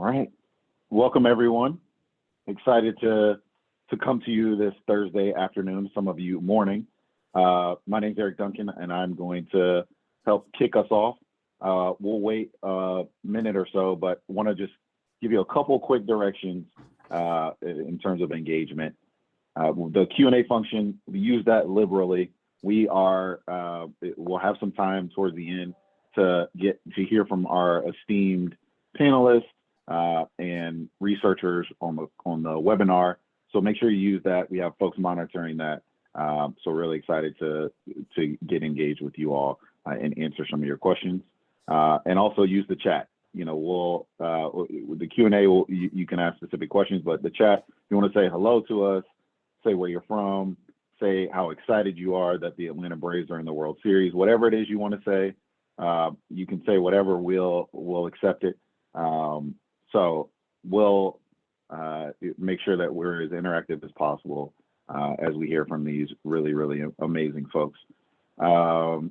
All right. Welcome, everyone. Excited to come to you this Thursday afternoon, some of you morning. My name is Eric Duncan, and I'm going to help kick us off. We'll wait a minute or so, but want to just give you a couple quick directions in terms of engagement. The Q&A function, we use that liberally. We'll have some time towards the end to get to hear from our esteemed panelists and researchers on the webinar. So make sure you use that. We have folks monitoring that. So really excited to get engaged with you all and answer some of your questions. And also use the chat. You know, with the Q&A, you can ask specific questions, but the chat, if you want to say hello to us, say where you're from, say how excited you are that the Atlanta Braves are in the World Series, whatever it is you want to say, you can say whatever, we'll accept it. So we'll make sure that we're as interactive as possible as we hear from these really, really amazing folks. I'm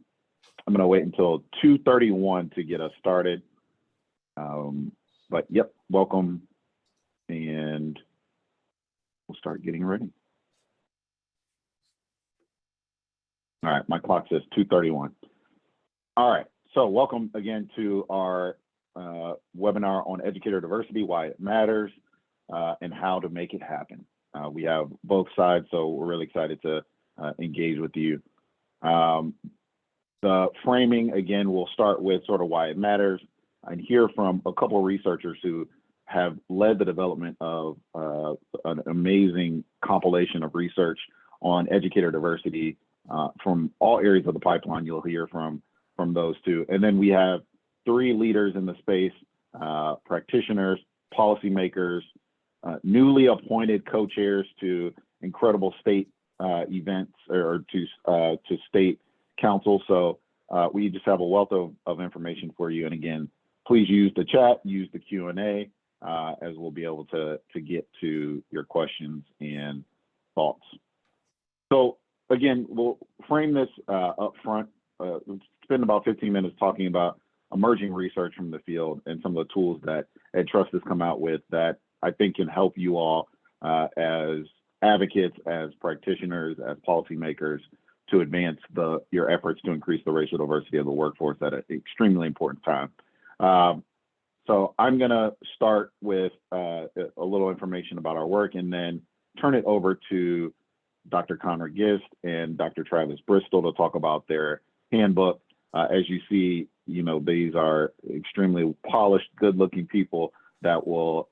going to wait until 2:31 to get us started. But yep, welcome, and we'll start getting ready. All right, my clock says 2:31. All right, so welcome again to our webinar on educator diversity, why it matters, and how to make it happen. We have both sides, so we're really excited to engage with you. The framing, again, we'll start with sort of why it matters and hear from a couple of researchers who have led the development of an amazing compilation of research on educator diversity from all areas of the pipeline. You'll hear from those two. And then we have three leaders in the space, practitioners, policymakers, newly appointed co-chairs to incredible state events or to state council. So we just have a wealth of information for you. And again, please use the chat, use the Q&A, as we'll be able to get to your questions and thoughts. So again, we'll frame this up front. Spend about 15 minutes talking about emerging research from the field and some of the tools that EdTrust has come out with that I think can help you all as advocates, as practitioners, as policymakers to advance your efforts to increase the racial diversity of the workforce at an extremely important time. So I'm going to start with a little information about our work and then turn it over to Dr. Conra D and Dr. Travis Bristol to talk about their handbook. As you see, you know, these are extremely polished, good-looking people that will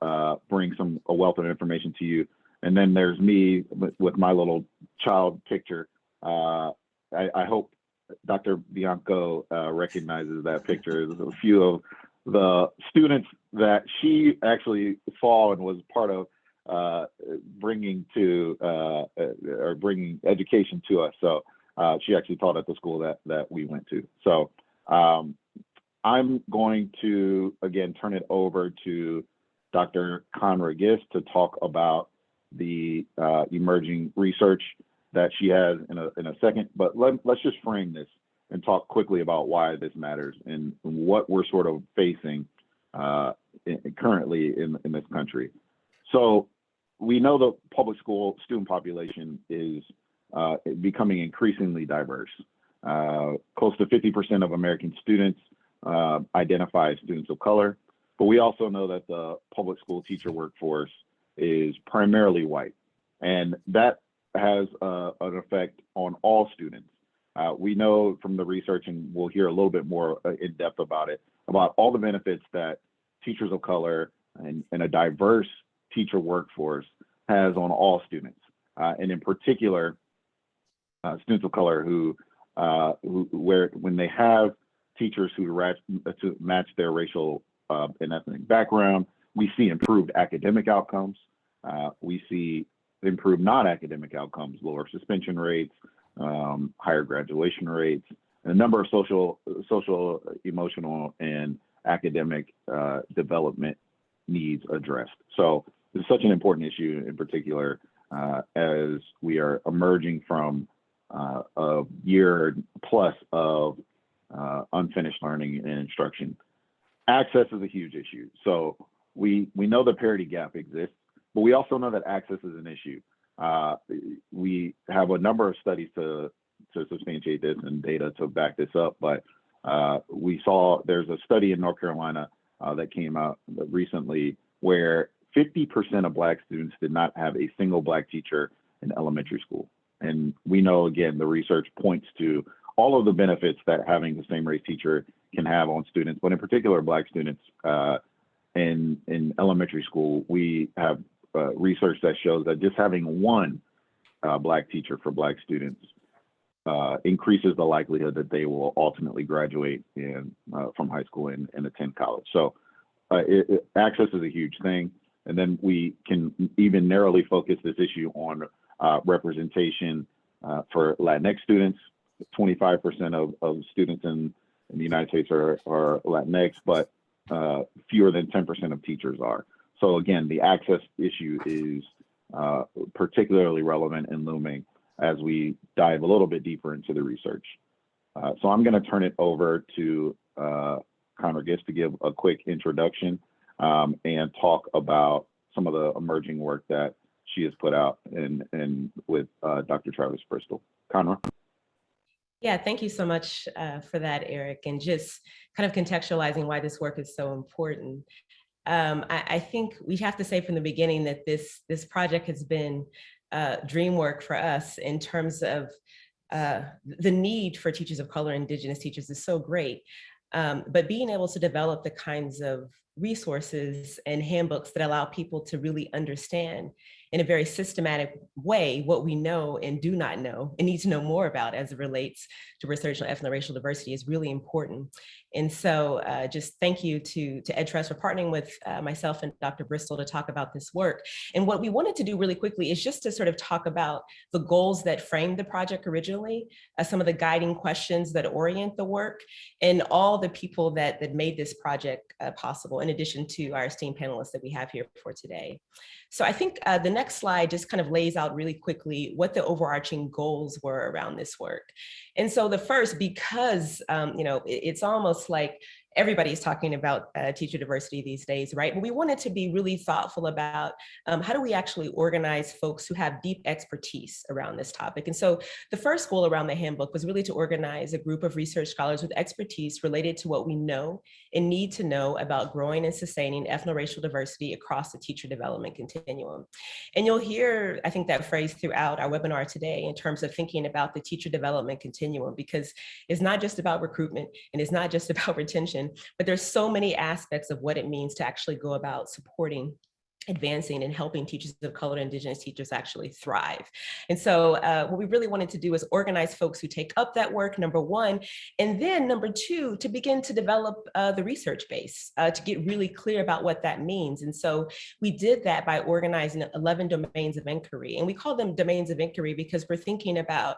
bring a wealth of information to you. And then there's me with my little child picture. I hope Dr. Bianco recognizes that picture. There's a few of the students that she actually saw and was part of bringing education to us. So she actually taught at the school that we went to. So I'm going to, again, turn it over to Dr. Conra D to talk about the emerging research that she has in a second. But let's just frame this and talk quickly about why this matters and what we're sort of facing currently in this country. So we know the public school student population is becoming increasingly diverse. Close to 50% of American students identify as students of color, but we also know that the public school teacher workforce is primarily white, and that has an effect on all students. We know from the research, and we'll hear a little bit more in depth about it, about all the benefits that teachers of color and a diverse teacher workforce has on all students, and in particular, students of color when they have teachers who match their racial and ethnic background, we see improved academic outcomes. We see improved non-academic outcomes, lower suspension rates, higher graduation rates, and a number of social, emotional, and academic development needs addressed. So it's such an important issue in particular as we are emerging from a year plus of unfinished learning and instruction. Access is a huge issue. So we know the parity gap exists, but we also know that access is an issue. We have a number of studies to substantiate this and data to back this up, but we saw there's a study in North Carolina that came out recently where 50% of Black students did not have a single Black teacher in elementary school. And we know, again, the research points to all of the benefits that having the same race teacher can have on students, but in particular Black students in elementary school. We have research that shows that just having one Black teacher for Black students increases the likelihood that they will ultimately graduate from high school and attend college. So access is a huge thing. And then we can even narrowly focus this issue on representation for Latinx students. 25% of students in the United States are Latinx, but fewer than 10% of teachers are. So again, the access issue is particularly relevant and looming as we dive a little bit deeper into the research. So I'm going to turn it over to Conra D to give a quick introduction and talk about some of the emerging work that she has put out in with Dr. Travis Bristol. Conra. Yeah, thank you so much for that, Eric, and just kind of contextualizing why this work is so important. I think we have to say from the beginning that this project has been dream work for us in terms of the need for teachers of color, Indigenous teachers is so great. But being able to develop the kinds of resources and handbooks that allow people to really understand in a very systematic way what we know and do not know and need to know more about as it relates to research on ethno-racial diversity is really important. And so just thank you to EdTrust for partnering with myself and Dr. Bristol to talk about this work. And what we wanted to do really quickly is just to sort of talk about the goals that framed the project originally, some of the guiding questions that orient the work, and all the people that made this project possible, in addition to our esteemed panelists that we have here for today. So I think the next slide just kind of lays out really quickly what the overarching goals were around this work. And so the first, because it's almost like everybody's talking about teacher diversity these days, right? But we wanted to be really thoughtful about how do we actually organize folks who have deep expertise around this topic. And so the first goal around the handbook was really to organize a group of research scholars with expertise related to what we know and need to know about growing and sustaining ethno-racial diversity across the teacher development continuum. And you'll hear, I think, that phrase throughout our webinar today in terms of thinking about the teacher development continuum, because it's not just about recruitment and it's not just about retention, but there's so many aspects of what it means to actually go about supporting, advancing, and helping teachers of color and Indigenous teachers actually thrive. And so what we really wanted to do is organize folks who take up that work, number one, and then number two, to begin to develop the research base, to get really clear about what that means. And so we did that by organizing 11 domains of inquiry. And we call them domains of inquiry because we're thinking about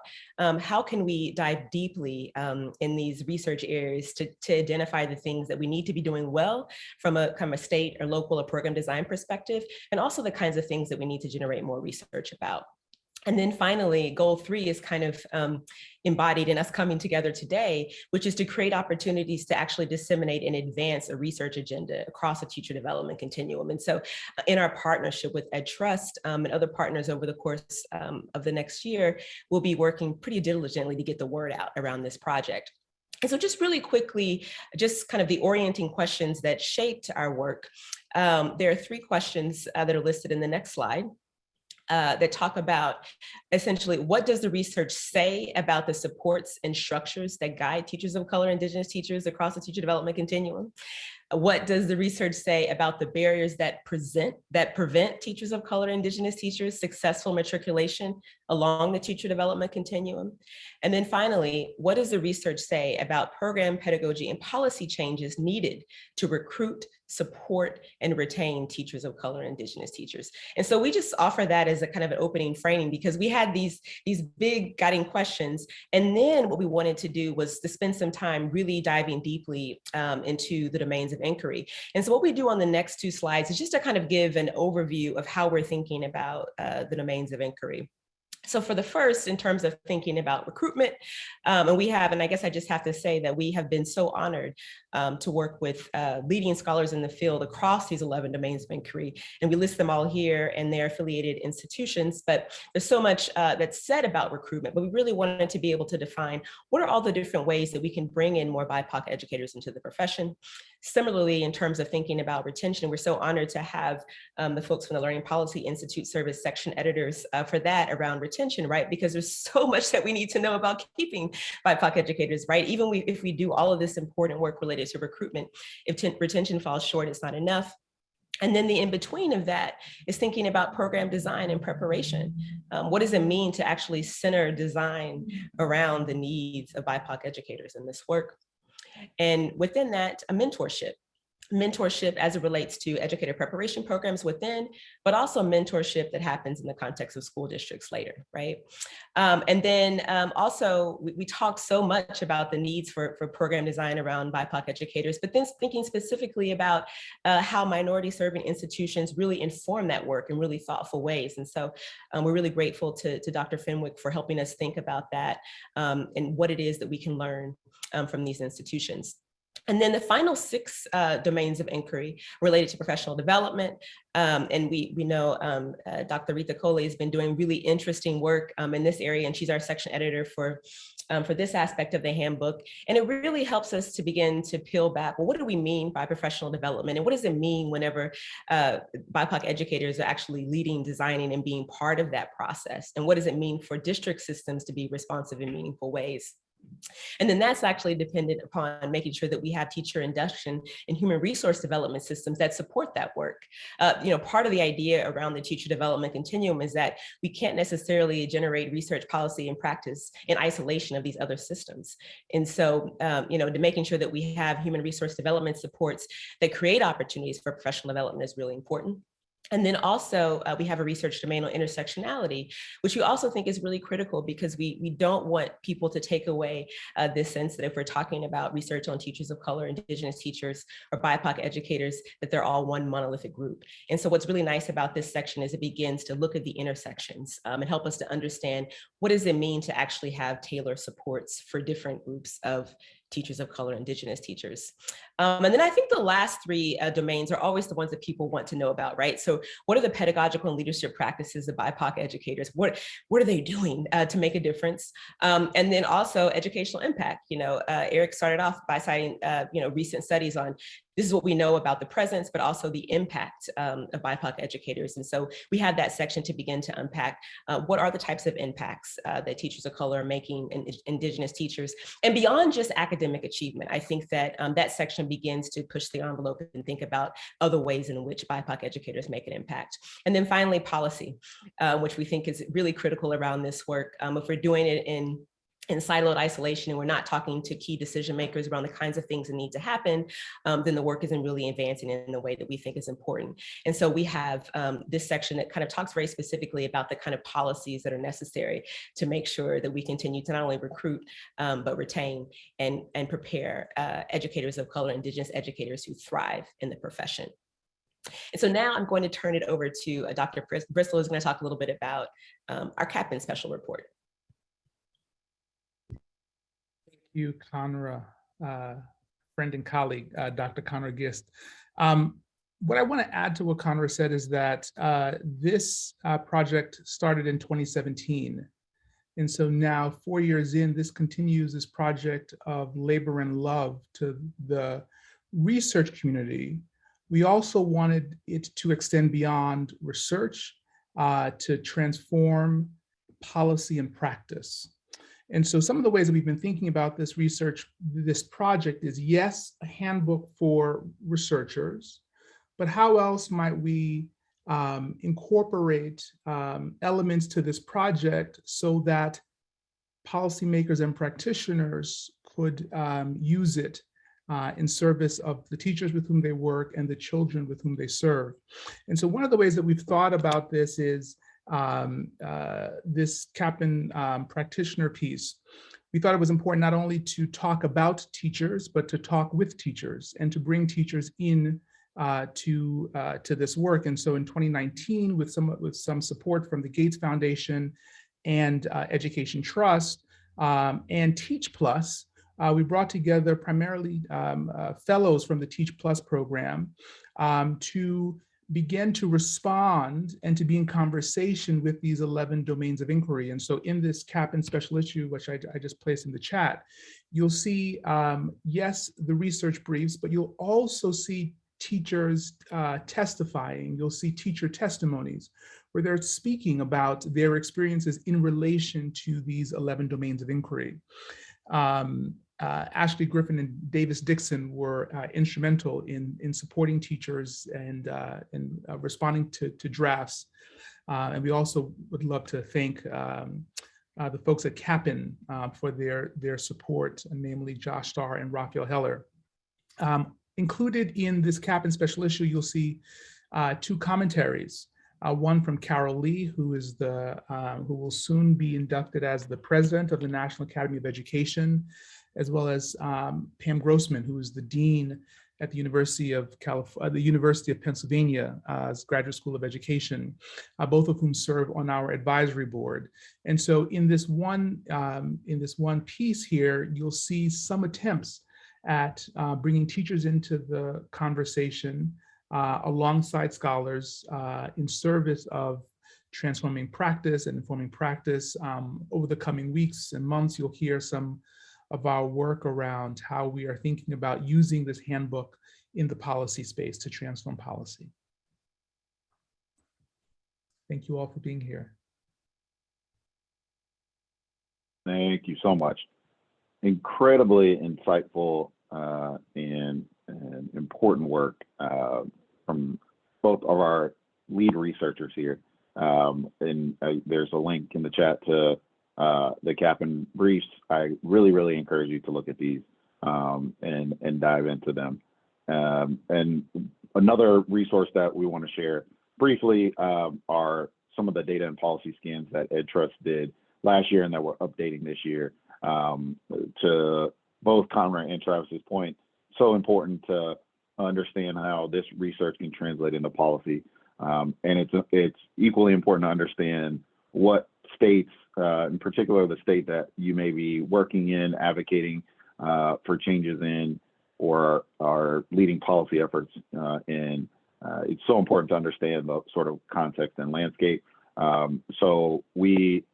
how can we dive deeply in these research areas to identify the things that we need to be doing well from a kind of a state or local or program design perspective, and also the kinds of things that we need to generate more research about. And then finally, goal 3 is kind of embodied in us coming together today, which is to create opportunities to actually disseminate and advance a research agenda across a teacher development continuum. And so in our partnership with EdTrust and other partners over the course of the next year, we'll be working pretty diligently to get the word out around this project. And so just really quickly, just kind of the orienting questions that shaped our work. There are 3 questions that are listed in the next slide that talk about essentially what does the research say about the supports and structures that guide teachers of color, Indigenous teachers across the teacher development continuum? What does the research say about the barriers that prevent teachers of color, Indigenous teachers successful matriculation along the teacher development continuum? And then finally, what does the research say about program pedagogy and policy changes needed to recruit, support, and retain teachers of color, Indigenous teachers? And so we just offer that as a kind of an opening framing because we had these big guiding questions. And then what we wanted to do was to spend some time really diving deeply into the domains of inquiry. And so what we do on the next 2 slides is just to kind of give an overview of how we're thinking about the domains of inquiry. So for the first, in terms of thinking about recruitment, and I guess I just have to say that we have been so honored to work with leading scholars in the field across these 11 domains of inquiry. And we list them all here and their affiliated institutions, but there's so much that's said about recruitment, but we really wanted to be able to define what are all the different ways that we can bring in more BIPOC educators into the profession. Similarly, in terms of thinking about retention, we're so honored to have the folks from the Learning Policy Institute serve as section editors for that around retention, right? Because there's so much that we need to know about keeping BIPOC educators, right? Even if we do all of this important work related to recruitment, if retention falls short, it's not enough. And then the in-between of that is thinking about program design and preparation. What does it mean to actually center design around the needs of BIPOC educators in this work? And within that, a mentorship as it relates to educator preparation programs within, but also mentorship that happens in the context of school districts later, right? And then also, we talk so much about the needs for program design around BIPOC educators, but then thinking specifically about how minority serving institutions really inform that work in really thoughtful ways. And so we're really grateful to Dr. Fenwick for helping us think about that and what it is that we can learn from these institutions. And then the final 6 domains of inquiry related to professional development. And we know Dr. Rita Kohli has been doing really interesting work in this area, and she's our section editor for this aspect of the handbook. And it really helps us to begin to peel back, well, what do we mean by professional development? And what does it mean whenever BIPOC educators are actually leading, designing, and being part of that process? And what does it mean for district systems to be responsive in meaningful ways? And then that's actually dependent upon making sure that we have teacher induction and human resource development systems that support that work. Part of the idea around the teacher development continuum is that we can't necessarily generate research, policy, and practice in isolation of these other systems. And so, to making sure that we have human resource development supports that create opportunities for professional development is really important. And then also we have a research domain on intersectionality, which we also think is really critical because we don't want people to take away this sense that if we're talking about research on teachers of color, Indigenous teachers, or BIPOC educators, that they're all one monolithic group. And so what's really nice about this section is it begins to look at the intersections and help us to understand what does it mean to actually have tailored supports for different groups of teachers of color, Indigenous teachers. And then I think the last 3 domains are always the ones that people want to know about, right? So what are the pedagogical and leadership practices of BIPOC educators? What are they doing to make a difference? And then also educational impact. Eric started off by citing, recent studies on this is what we know about the presence, but also the impact of BIPOC educators. And so we have that section to begin to unpack what are the types of impacts that teachers of color are making, and Indigenous teachers, and beyond just academic achievement. I think that that section begins to push the envelope and think about other ways in which BIPOC educators make an impact. And then finally, policy, which we think is really critical around this work. If we're doing it in siloed isolation and we're not talking to key decision makers around the kinds of things that need to happen, then the work isn't really advancing in the way that we think is important. And so we have this section that kind of talks very specifically about the kind of policies that are necessary to make sure that we continue to not only recruit, but retain and prepare educators of color, Indigenous educators who thrive in the profession. And so now I'm going to turn it over to Dr. Bristol, who's going to talk a little bit about our Kappan special report. Thank you, Conra, friend and colleague, Dr. Conra Gist. What I want to add to what Conra said is that this project started in 2017. And so now 4 years in, this continues this project of labor and love to the research community. We also wanted it to extend beyond research to transform policy and practice. And so some of the ways that we've been thinking about this research, this project is, yes, a handbook for researchers, but how else might we incorporate elements to this project so that policymakers and practitioners could use it in service of the teachers with whom they work and the children with whom they serve. And so one of the ways that we've thought about this is this Kappan practitioner piece. We thought it was important not only to talk about teachers, but to talk with teachers and to bring teachers in to this work. And so in 2019, with some support from the Gates Foundation and Education Trust and Teach Plus, we brought together primarily fellows from the Teach Plus program to begin to respond and to be in conversation with these 11 domains of inquiry. And so in this Kappan special issue, which I just placed in the chat, you'll see, yes, the research briefs, but you'll also see teachers testifying. You'll see teacher testimonies where they're speaking about their experiences in relation to these 11 domains of inquiry. Ashley Griffin and Davis Dixon were instrumental in supporting teachers and responding to drafts. And we also would love to thank the folks at Kappan for their support, namely Josh Starr and Raphael Heller. Included in this Kappan special issue, you'll see two commentaries. One from Carol Lee, who will soon be inducted as the president of the National Academy of Education, as well as Pam Grossman, who is the dean at the University of Pennsylvania's Graduate School of Education, both of whom serve on our advisory board. And so in this one piece here, you'll see some attempts at bringing teachers into the conversation alongside scholars in service of transforming practice and informing practice. Over the coming weeks and months, you'll hear some of our work around how we are thinking about using this handbook in the policy space to transform policy. Thank you all for being here. Thank you so much. Incredibly insightful and important work from both of our lead researchers here. There's a link in the chat to the Kappan briefs. I really encourage you to look at these and dive into them. And another resource that we want to share briefly are some of the data and policy scans that EdTrust did last year and that we're updating this year. To both Conra and Travis's point, so important to understand how this research can translate into policy. And it's equally important to understand what states, in particular the state that you may be working in, advocating for changes in, or are leading policy efforts in. It's so important to understand the sort of context and landscape. So we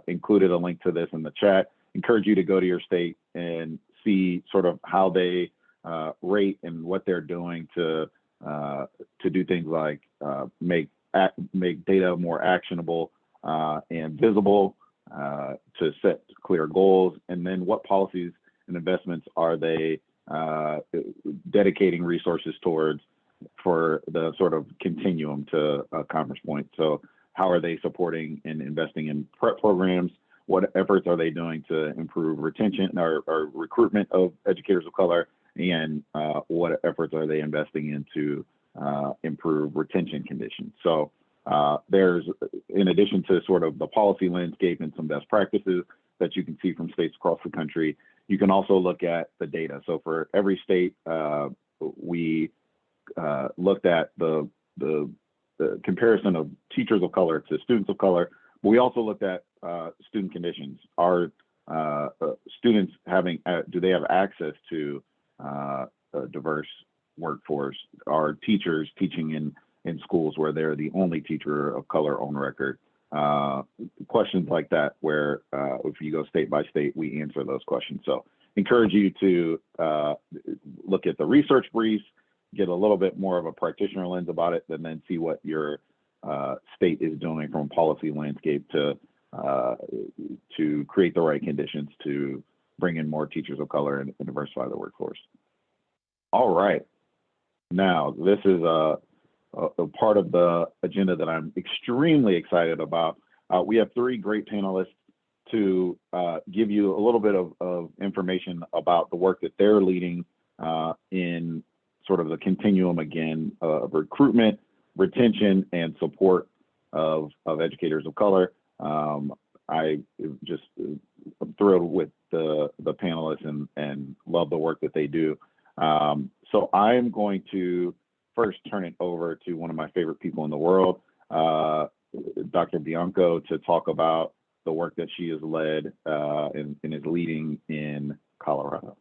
included a link to this in the chat. Encourage you to go to your state and see sort of how they rate and what they're doing to do things like make data more actionable and visible, to set clear goals, and then what policies and investments are they dedicating resources towards for the sort of continuum to Conra's point. So how are they supporting and investing in prep programs? What efforts are they doing to improve retention or recruitment of educators of color? And what efforts are they investing in to improve retention conditions? So there's, in addition to sort of the policy landscape and some best practices that you can see from states across the country, you can also look at the data. So for every state, we looked at the comparison of teachers of color to students of color. But we also looked at student conditions. Are students do they have access to a diverse workforce? Are teachers teaching in schools where they're the only teacher of color on record? Questions like that, where if you go state by state, we answer those questions. So encourage you to look at the research briefs, get a little bit more of a practitioner lens about it, and then see what your state is doing from a policy landscape to create the right conditions to bring in more teachers of color and diversify the workforce. All right, now this is a part of the agenda that I'm extremely excited about. We have three great panelists to give you a little bit of information about the work that they're leading in sort of the continuum again of recruitment, retention, and support of educators of color. I just am thrilled with the panelists and love the work that they do. So I'm going to first turn it over to one of my favorite people in the world, Dr. Bianco, to talk about the work that she has led and is leading in Colorado.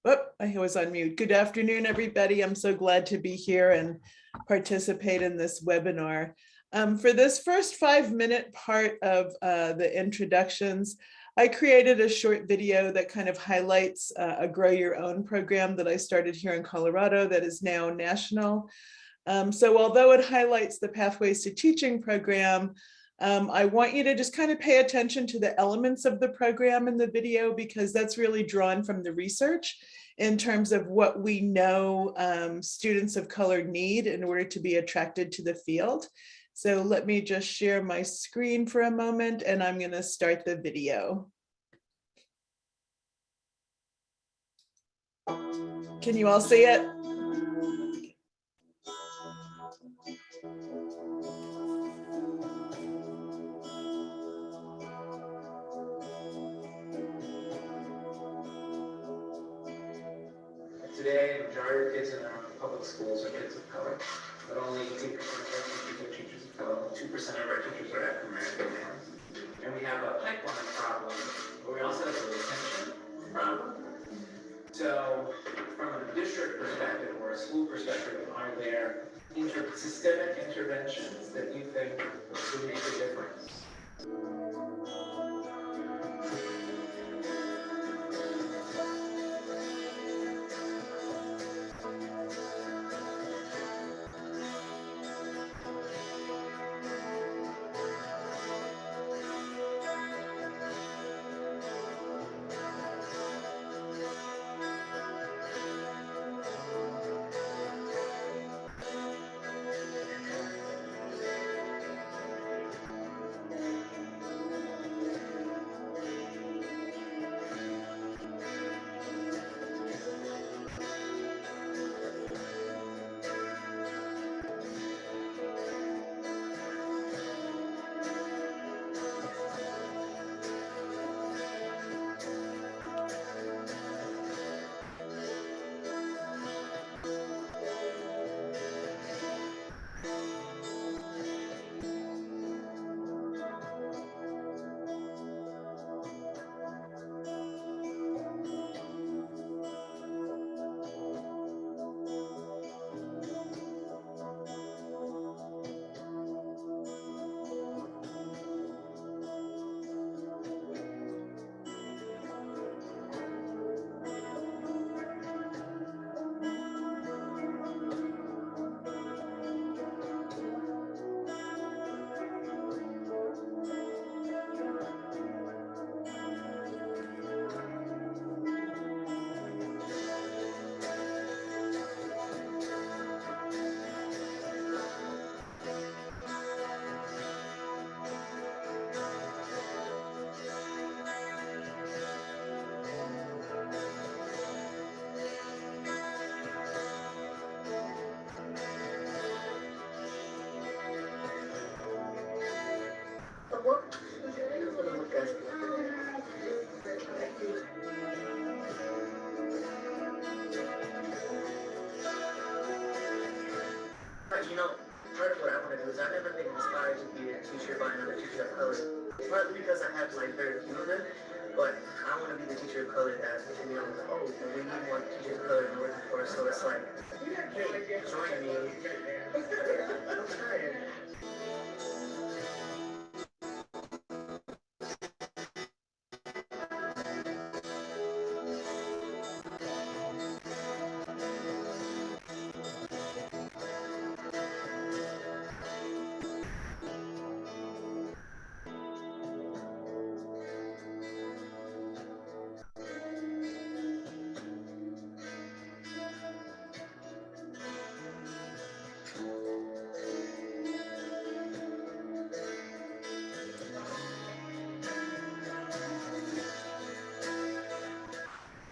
Oh, I was on mute. Good afternoon, everybody. I'm so glad to be here and participate in this webinar. For this first 5-minute part of the introductions, I created a short video that kind of highlights a Grow Your Own program that I started here in Colorado that is now national. So although it highlights the Pathways to Teaching program, I want you to just kind of pay attention to the elements of the program in the video, because that's really drawn from the research in terms of what we know students of color need in order to be attracted to the field. So let me just share my screen for a moment and I'm going to start the video. Can you all see it? Today, the majority of kids in our public schools are kids of color, but only 8% of our teachers are teachers of color, 2% of our teachers are African American males. And we have a pipeline problem, but we also have a retention problem. So, from a district perspective or a school perspective, are there systemic interventions that you think would make a difference? You know, part of what I want to do is I've never been inspired to be a teacher by another teacher of color. Partly because I have like very few of them, but I want to be the teacher of color that, you know, oh, we need more teachers of color in the workforce. So it's like, hey, join me. I'm tired.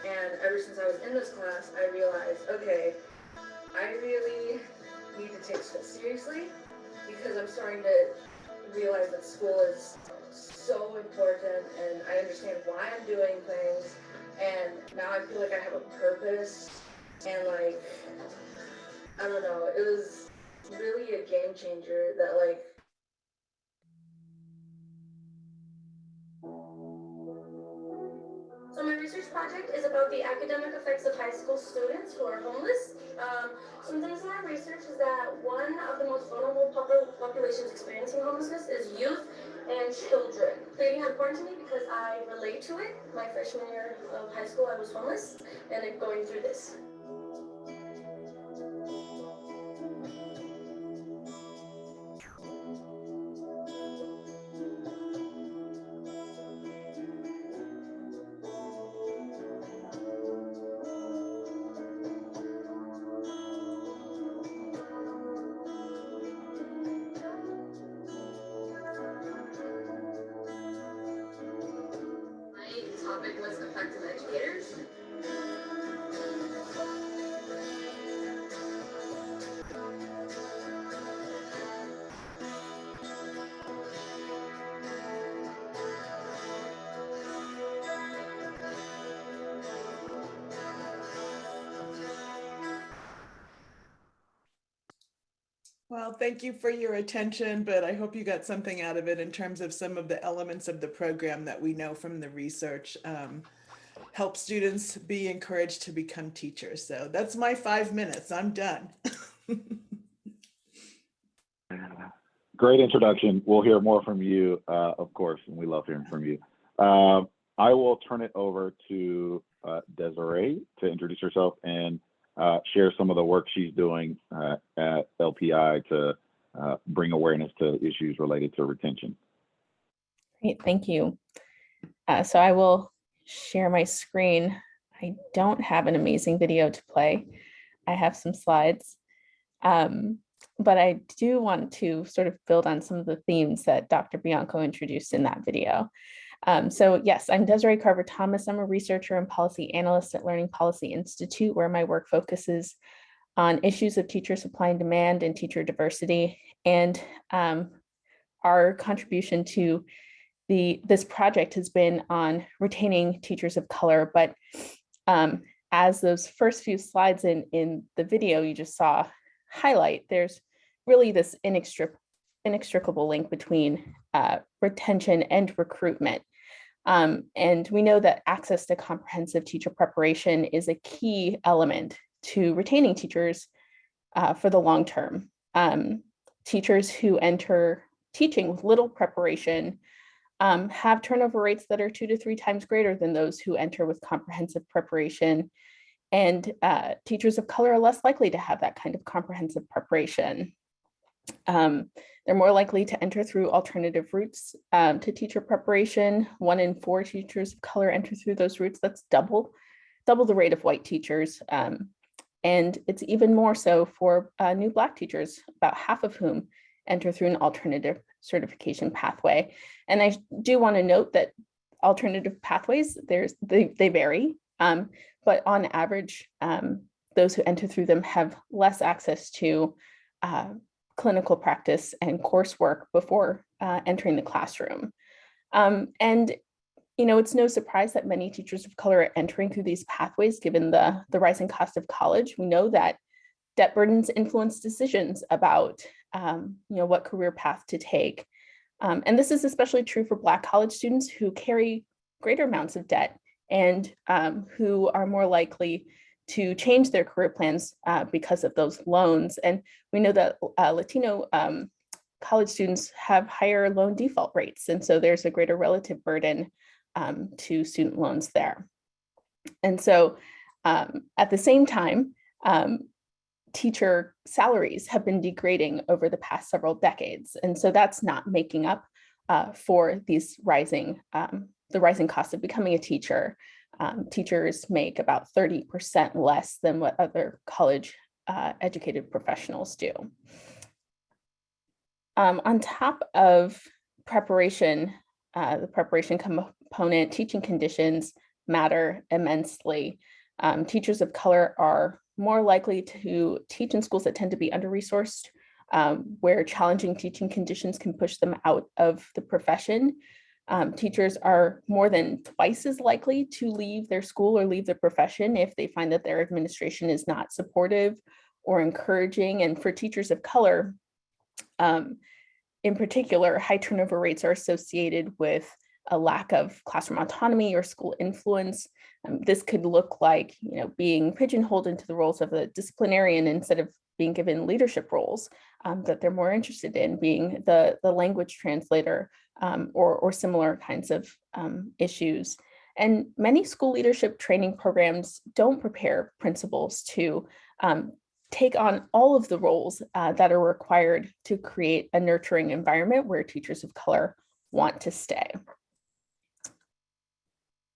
And ever since I was in this class, I realized, okay, I really need to take school seriously, because I'm starting to realize that school is so important and I understand why I'm doing things. And now I feel like I have a purpose, and like, I don't know, it was really a game changer that like So my research project is about the academic effects of high school students who are homeless. Some things in our research is that one of the most vulnerable populations experiencing homelessness is youth and children. They are important to me because I relate to it. My freshman year of high school, I was homeless and I'm going through this. My topic was effective educators. Well, thank you for your attention, but I hope you got something out of it in terms of some of the elements of the program that we know from the research help students be encouraged to become teachers. So that's my 5 minutes. I'm done. Great introduction. We'll hear more from you, of course, and we love hearing from you. I will turn it over to Desiree to introduce herself and share some of the work she's doing at LPI to bring awareness to issues related to retention. Great, thank you. So I will share my screen. I don't have an amazing video to play. I have some slides, but I do want to sort of build on some of the themes that Dr. Bianco introduced in that video. So yes, I'm Desiree Carver-Thomas. I'm a researcher and policy analyst at Learning Policy Institute, where my work focuses on issues of teacher supply and demand and teacher diversity. And our contribution to this project has been on retaining teachers of color. But as those first few slides in the video you just saw highlight, there's really this inextricable link between retention and recruitment. And we know that access to comprehensive teacher preparation is a key element to retaining teachers for the long term. Teachers who enter teaching with little preparation have turnover rates that are 2 to 3 times greater than those who enter with comprehensive preparation. And teachers of color are less likely to have that kind of comprehensive preparation. They're more likely to enter through alternative routes to teacher preparation. 1 in 4 teachers of color enter through those routes. That's double the rate of white teachers. And it's even more so for new Black teachers, about half of whom enter through an alternative certification pathway. And I do want to note that alternative pathways, they vary, but on average, those who enter through them have less access to clinical practice and coursework before entering the classroom. And it's no surprise that many teachers of color are entering through these pathways given the rising cost of college. We know that debt burdens influence decisions about what career path to take. And this is especially true for Black college students who carry greater amounts of debt and who are more likely to change their career plans because of those loans. And we know that Latino college students have higher loan default rates. And so there's a greater relative burden to student loans there. And so at the same time, teacher salaries have been degrading over the past several decades. And so that's not making up for these the rising cost of becoming a teacher. Teachers make about 30% less than what other college educated professionals do. On top of preparation, the preparation component, teaching conditions matter immensely. Teachers of color are more likely to teach in schools that tend to be under-resourced, where challenging teaching conditions can push them out of the profession. Teachers are more than twice as likely to leave their school or leave their profession if they find that their administration is not supportive or encouraging. And for teachers of color, in particular, high turnover rates are associated with a lack of classroom autonomy or school influence. This could look like, being pigeonholed into the roles of a disciplinarian instead of being given leadership roles that they're more interested in, being the language translator or similar kinds of issues. And many school leadership training programs don't prepare principals to take on all of the roles that are required to create a nurturing environment where teachers of color want to stay.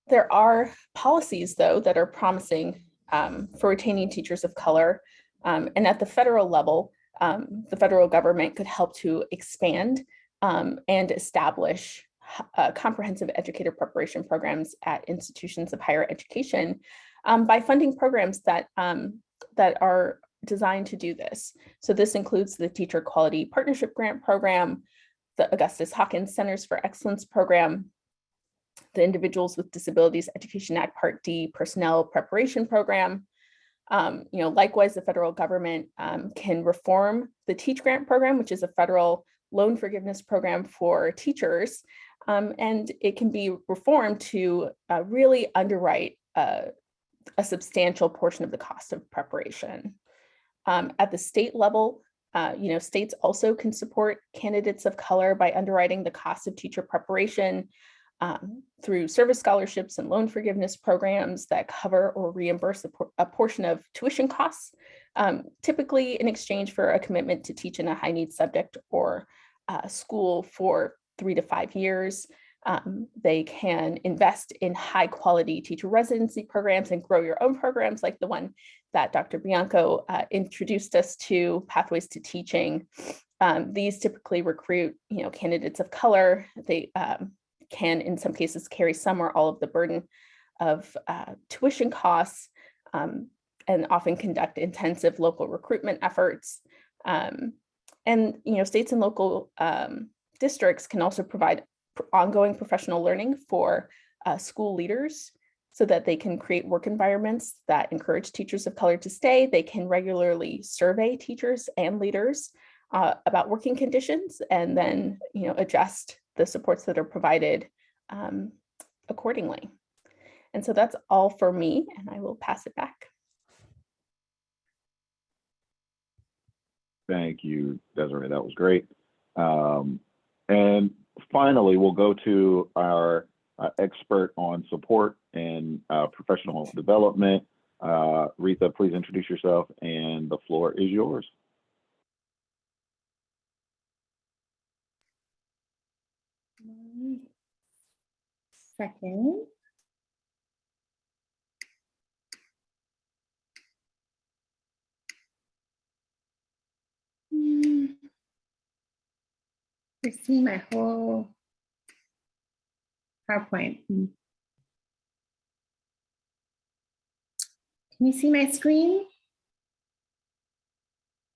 There are policies, though, that are promising for retaining teachers of color. And at the federal level, the federal government could help to expand and establish comprehensive educator preparation programs at institutions of higher education by funding programs that are designed to do this. So this includes the Teacher Quality Partnership Grant Program, the Augustus Hawkins Centers for Excellence Program, the Individuals with Disabilities Education Act Part D Personnel Preparation Program. Likewise, the federal government can reform the Teach Grant Program, which is a federal loan forgiveness program for teachers, and it can be reformed to really underwrite a substantial portion of the cost of preparation. At the state level, states also can support candidates of color by underwriting the cost of teacher preparation through service scholarships and loan forgiveness programs that cover or reimburse a portion of tuition costs, typically in exchange for a commitment to teach in a high needs subject or school for 3 to 5 years. They can invest in high quality teacher residency programs and grow your own programs like the one that Dr. Bianco introduced us to, Pathways to Teaching. These typically recruit, candidates of color. They can, in some cases, carry some or all of the burden of tuition costs and often conduct intensive local recruitment efforts. And, states and local districts can also provide ongoing professional learning for school leaders so that they can create work environments that encourage teachers of color to stay. They can regularly survey teachers and leaders about working conditions and then, adjust the supports that are provided accordingly. And so that's all for me, and I will pass it back. Thank you, Desiree. That was great. And finally, we'll go to our expert on support and professional development. Rita, please introduce yourself, and the floor is yours. Second. You're seeing my whole PowerPoint. Can you see my screen?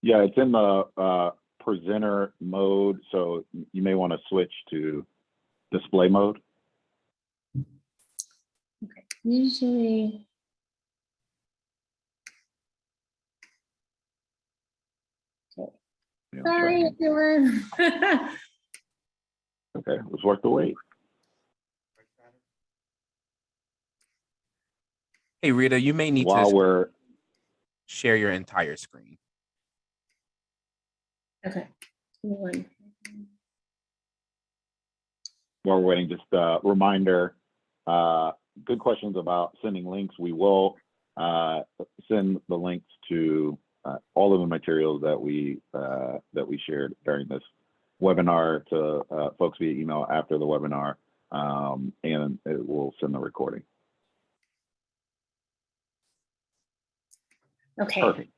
Yeah, it's in the presenter mode, so you may want to switch to display mode. Okay, usually. Okay. Yeah, sorry, everyone. Okay, let's work the wait. Hey, Rita, you may need to share your entire screen. Okay. While we're waiting, just a reminder, good questions about sending links. We will send the links to all of the materials that we shared during this webinar to folks via email after the webinar, and it will send the recording. Okay. Perfect.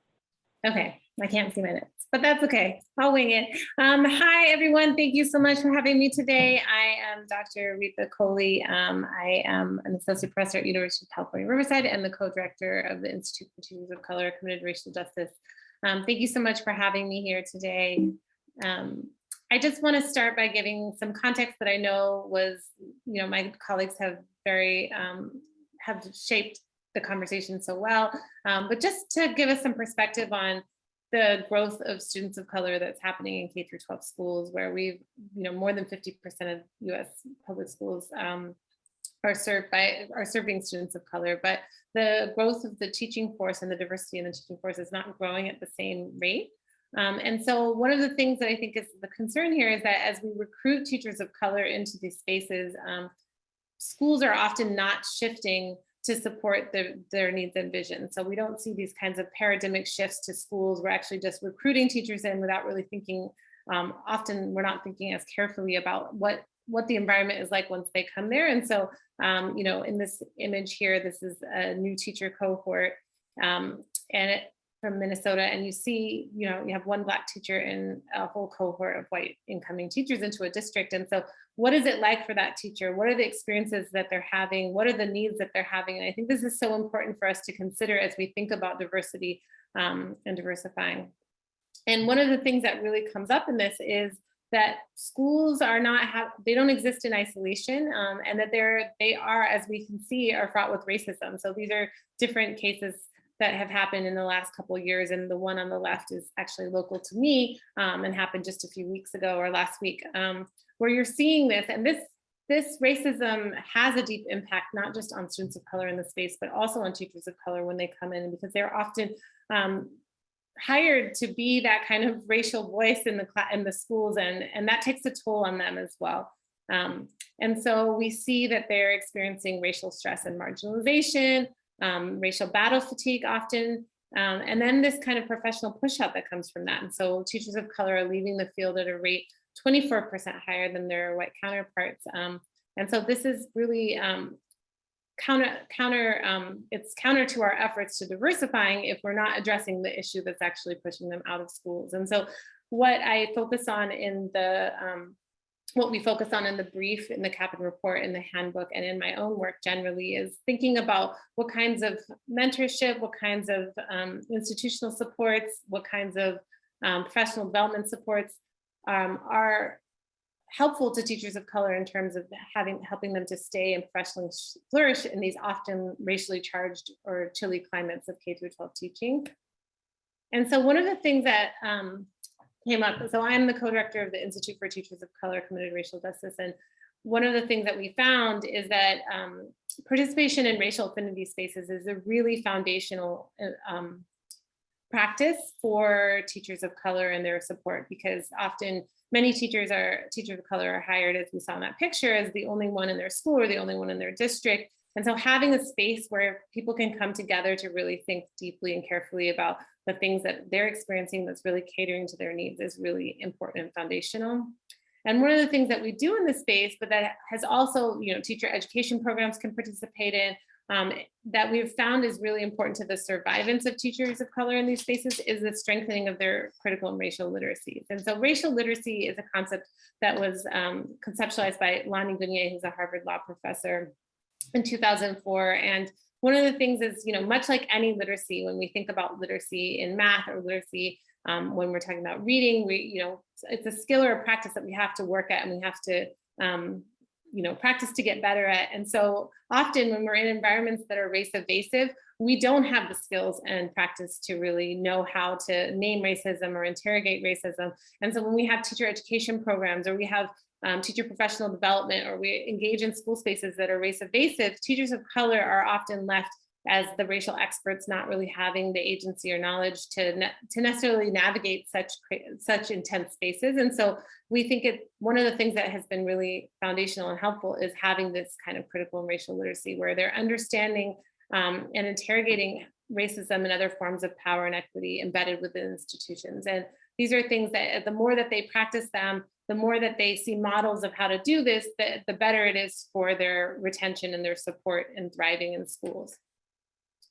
Okay, I can't see my notes, but that's okay. I'll wing it. Hi, everyone. Thank you so much for having me today. I am Dr. Rita Kohli. I am an associate professor at University of California, Riverside, and the co-director of the Institute for Teachers of Color, Committed to Racial Justice. Thank you so much for having me here today. I just want to start by giving some context that I know was, my colleagues have have shaped the conversation so well, but just to give us some perspective on the growth of students of color that's happening in K-12 schools, where we've, more than 50% of US public schools are serving students of color, but the growth of the teaching force and the diversity in the teaching force is not growing at the same rate. And so one of the things that I think is the concern here is that as we recruit teachers of color into these spaces, schools are often not shifting to support their needs and vision. So we don't see these kinds of paradigmic shifts to schools. We're actually just recruiting teachers in without really thinking, often we're not thinking as carefully about what the environment is like once they come there. And so, in this image here, this is a new teacher cohort from Minnesota, and you see, you have one Black teacher and a whole cohort of white incoming teachers into a district. And so what is it like for that teacher? What are the experiences that they're having? What are the needs that they're having? And I think this is so important for us to consider as we think about diversity and diversifying. And one of the things that really comes up in this is that schools they don't exist in isolation, and that they are, as we can see, are fraught with racism. So these are different cases that have happened in the last couple of years. And the one on the left is actually local to me and happened just a few weeks ago or last week, where you're seeing this. And this racism has a deep impact, not just on students of color in the space, but also on teachers of color when they come in, because they're often hired to be that kind of racial voice in the schools, and that takes a toll on them as well. And so we see that they're experiencing racial stress and marginalization, racial battle fatigue often, and then this kind of professional push out that comes from that. And so teachers of color are leaving the field at a rate 24% higher than their white counterparts. And so this is really it's counter to our efforts to diversifying if we're not addressing the issue that's actually pushing them out of schools. And so what I focus on in the what we focus on in the brief, in the Kappan report, in the handbook, and in my own work generally is thinking about what kinds of mentorship, what kinds of institutional supports, what kinds of professional development supports are helpful to teachers of color in terms of helping them to stay and professionally flourish in these often racially charged or chilly climates of K-12 teaching. And so one of the things that came up, so I'm the co-director of the Institute for Teachers of Color Committed to Racial Justice, and one of the things that we found is that participation in racial affinity spaces is a really foundational practice for teachers of color and their support, because often many teachers of color are hired, as we saw in that picture, as the only one in their school or the only one in their district. And so having a space where people can come together to really think deeply and carefully about the things that they're experiencing that's really catering to their needs is really important and foundational. And one of the things that we do in this space, but that has also, teacher education programs can participate in, that we've found is really important to the survivance of teachers of color in these spaces, is the strengthening of their critical and racial literacies. And so racial literacy is a concept that was conceptualized by Lani Gunier, who's a Harvard law professor, in 2004. And one of the things is, much like any literacy, when we think about literacy in math or literacy, when we're talking about reading, it's a skill or a practice that we have to work at, and we have to practice to get better at. And so often when we're in environments that are race evasive, we don't have the skills and practice to really know how to name racism or interrogate racism. And so when we have teacher education programs, or we have teacher professional development, or we engage in school spaces that are race evasive, teachers of color are often left as the racial experts, not really having the agency or knowledge to necessarily navigate such intense spaces. And so we think one of the things that has been really foundational and helpful is having this kind of critical and racial literacy, where they're understanding and interrogating racism and other forms of power and equity embedded within institutions. And these are things that the more that they practice them, the more that they see models of how to do this, the better it is for their retention and their support and thriving in schools.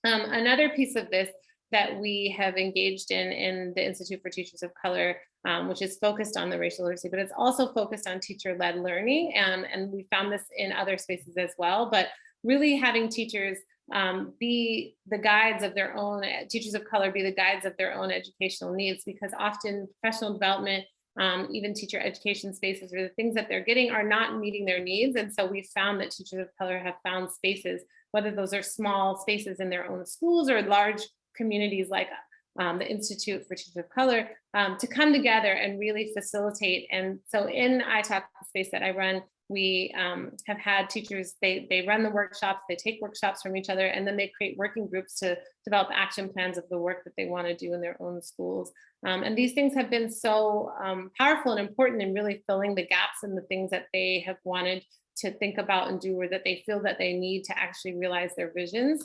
Another piece of this that we have engaged in the Institute for Teachers of Color, which is focused on the racial literacy, but it's also focused on teacher-led learning. And we found this in other spaces as well, but really having teachers be the guides of their own, teachers of color be the guides of their own educational needs, because often professional development, even teacher education spaces, or the things that they're getting are not meeting their needs. And so we found that teachers of color have found spaces, whether those are small spaces in their own schools or large communities like the Institute for Teachers of Color, to come together and really facilitate. And so in iTalk, the space that I run, we have had teachers, they run the workshops, they take workshops from each other, and then they create working groups to develop action plans of the work that they want to do in their own schools. And these things have been so powerful and important in really filling the gaps in the things that they have wanted to think about and do, or that they feel that they need to actually realize their visions.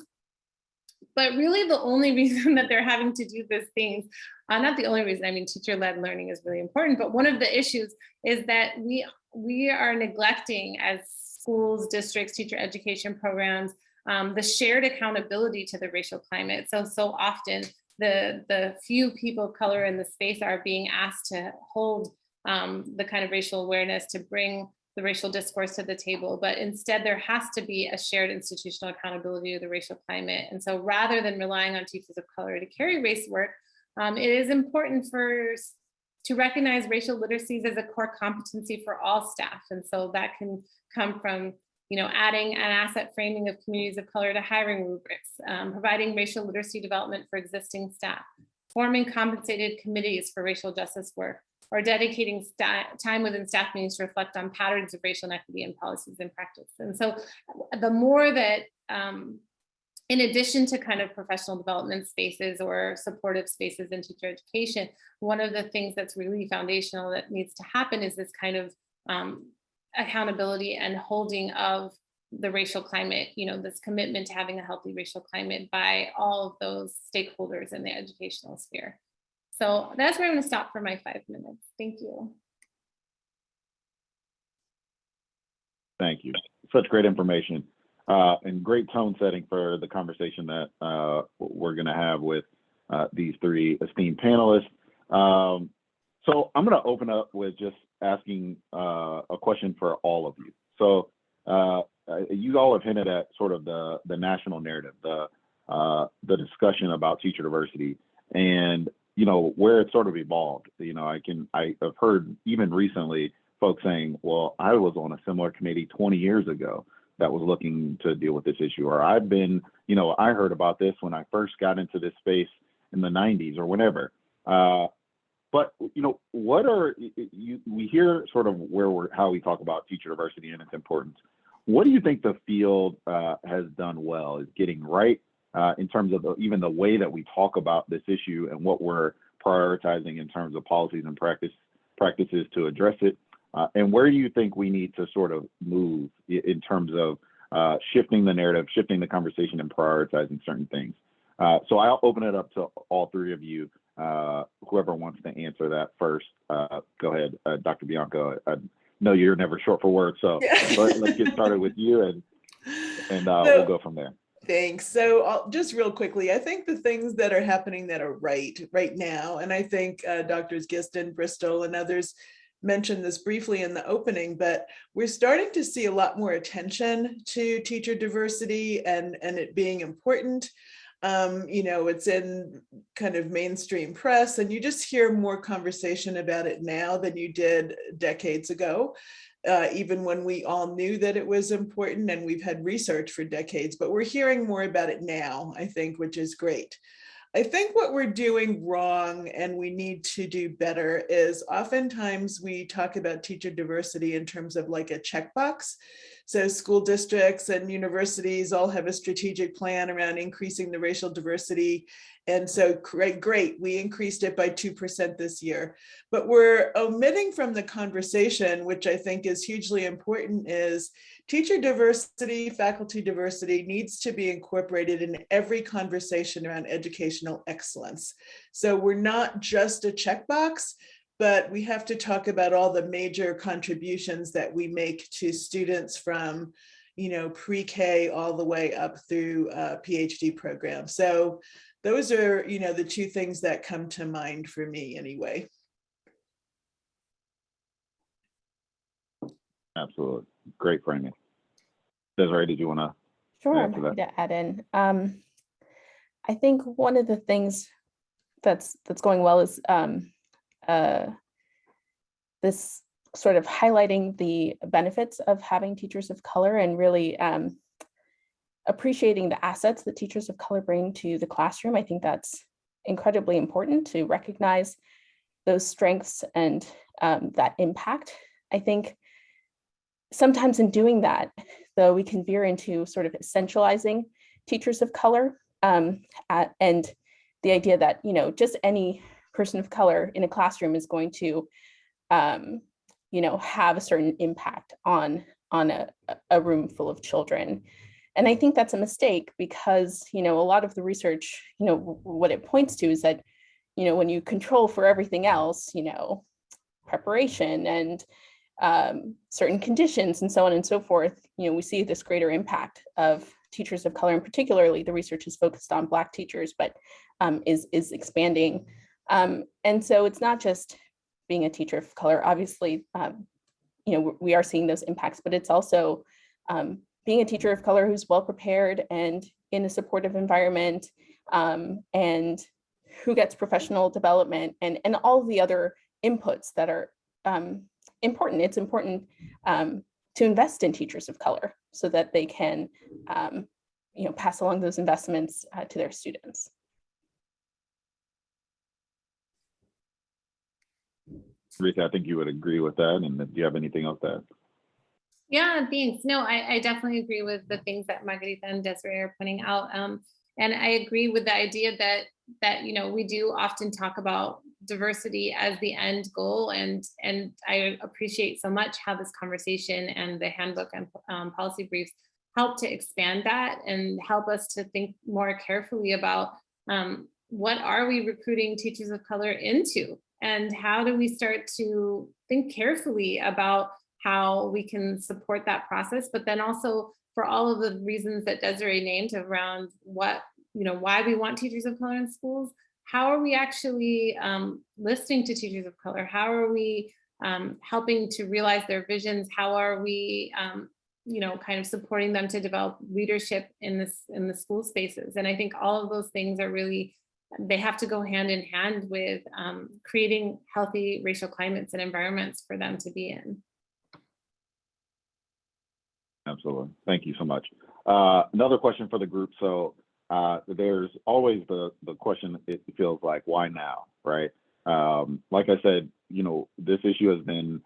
But really the only reason that they're having to do these things, not the only reason, I mean, teacher-led learning is really important, but one of the issues is that we are neglecting, as schools, districts, teacher education programs, the shared accountability to the racial climate. So often the few people of color in the space are being asked to hold the kind of racial awareness, to bring the racial discourse to the table, but instead there has to be a shared institutional accountability to the racial climate. And so rather than relying on teachers of color to carry race work, it is important to recognize racial literacies as a core competency for all staff. And so that can come from, adding an asset framing of communities of color to hiring rubrics, providing racial literacy development for existing staff, forming compensated committees for racial justice work, or dedicating time within staff meetings to reflect on patterns of racial inequity in policies and practice. And so the more that, in addition to kind of professional development spaces or supportive spaces in teacher education, one of the things that's really foundational that needs to happen is this kind of accountability and holding of the racial climate, this commitment to having a healthy racial climate by all of those stakeholders in the educational sphere. So that's where I'm going to stop for my 5 minutes. Thank you. Thank you. Such great information and great tone setting for the conversation that we're going to have with these three esteemed panelists. So I'm going to open up with just asking a question for all of you. So you all have hinted at sort of the national narrative, the discussion about teacher diversity, and where it sort of evolved. I've heard even recently folks saying, well, I was on a similar committee 20 years ago that was looking to deal with this issue, or I've been, I heard about this when I first got into this space in the 90s or whenever. But what are we hear sort of how we talk about teacher diversity and its importance. What do you think the field has done well, is getting right in terms of even the way that we talk about this issue and what we're prioritizing in terms of policies and practices to address it? And where do you think we need to sort of move in terms of shifting the narrative, shifting the conversation, and prioritizing certain things? So I'll open it up to all three of you. Whoever wants to answer that first, go ahead. Dr. Bianco, I know you're never short for words, so let's get started with you, and we'll go from there. Thanks. So just real quickly, I think the things that are happening that are right now, and I think Drs. Giston, Bristol, and others mentioned this briefly in the opening, but we're starting to see a lot more attention to teacher diversity and it being important. It's in kind of mainstream press, and you just hear more conversation about it now than you did decades ago, even when we all knew that it was important, and we've had research for decades, but we're hearing more about it now, I think, which is great. I think what we're doing wrong and we need to do better is oftentimes we talk about teacher diversity in terms of like a checkbox. So school districts and universities all have a strategic plan around increasing the racial diversity. And so great, we increased it by 2% this year. But we're omitting from the conversation, which I think is hugely important, is teacher diversity, faculty diversity needs to be incorporated in every conversation around educational excellence. So we're not just a checkbox, but we have to talk about all the major contributions that we make to students from, pre-K all the way up through PhD programs. So those are, the two things that come to mind for me anyway. Absolutely. Great framing. Desiree, did you want to? Sure, I'm happy to add in. I think one of the things that's going well is this sort of highlighting the benefits of having teachers of color and really appreciating the assets that teachers of color bring to the classroom. I think that's incredibly important to recognize those strengths and that impact. I think sometimes in doing that, though, we can veer into sort of essentializing teachers of color, and the idea that, you know, just any person of color in a classroom is going to, you know, have a certain impact on a room full of children. And I think that's a mistake because, you know, a lot of the research, you know, what it points to is that, you know, when you control for everything else, you know, preparation and certain conditions and so on and so forth, you know, we see this greater impact of teachers of color, and particularly the research is focused on Black teachers, but is expanding. And so it's not just being a teacher of color, obviously, you know, we are seeing those impacts, but it's also being a teacher of color who's well prepared and in a supportive environment, and who gets professional development and all of the other inputs that are important. It's important to invest in teachers of color so that they can, you know, pass along those investments to their students. Rita, I think you would agree with that. And do you have anything else to add? Yeah, thanks. No, I definitely agree with the things that Margarita and Desiree are pointing out. And I agree with the idea that you know, we do often talk about diversity as the end goal, and I appreciate so much how this conversation and the handbook and policy briefs help to expand that and help us to think more carefully about what are we recruiting teachers of color into, and how do we start to think carefully about how we can support that process, but then also for all of the reasons that Desiree named around what, you know, why we want teachers of color in schools, how are we actually listening to teachers of color? How are we helping to realize their visions? How are we, you know, kind of supporting them to develop leadership in the school spaces? And I think all of those things are really, they have to go hand in hand with creating healthy racial climates and environments for them to be in. Absolutely. Thank you so much. Another question for the group. So there's always the question, it feels like, why now, right? Like I said, you know, this issue has been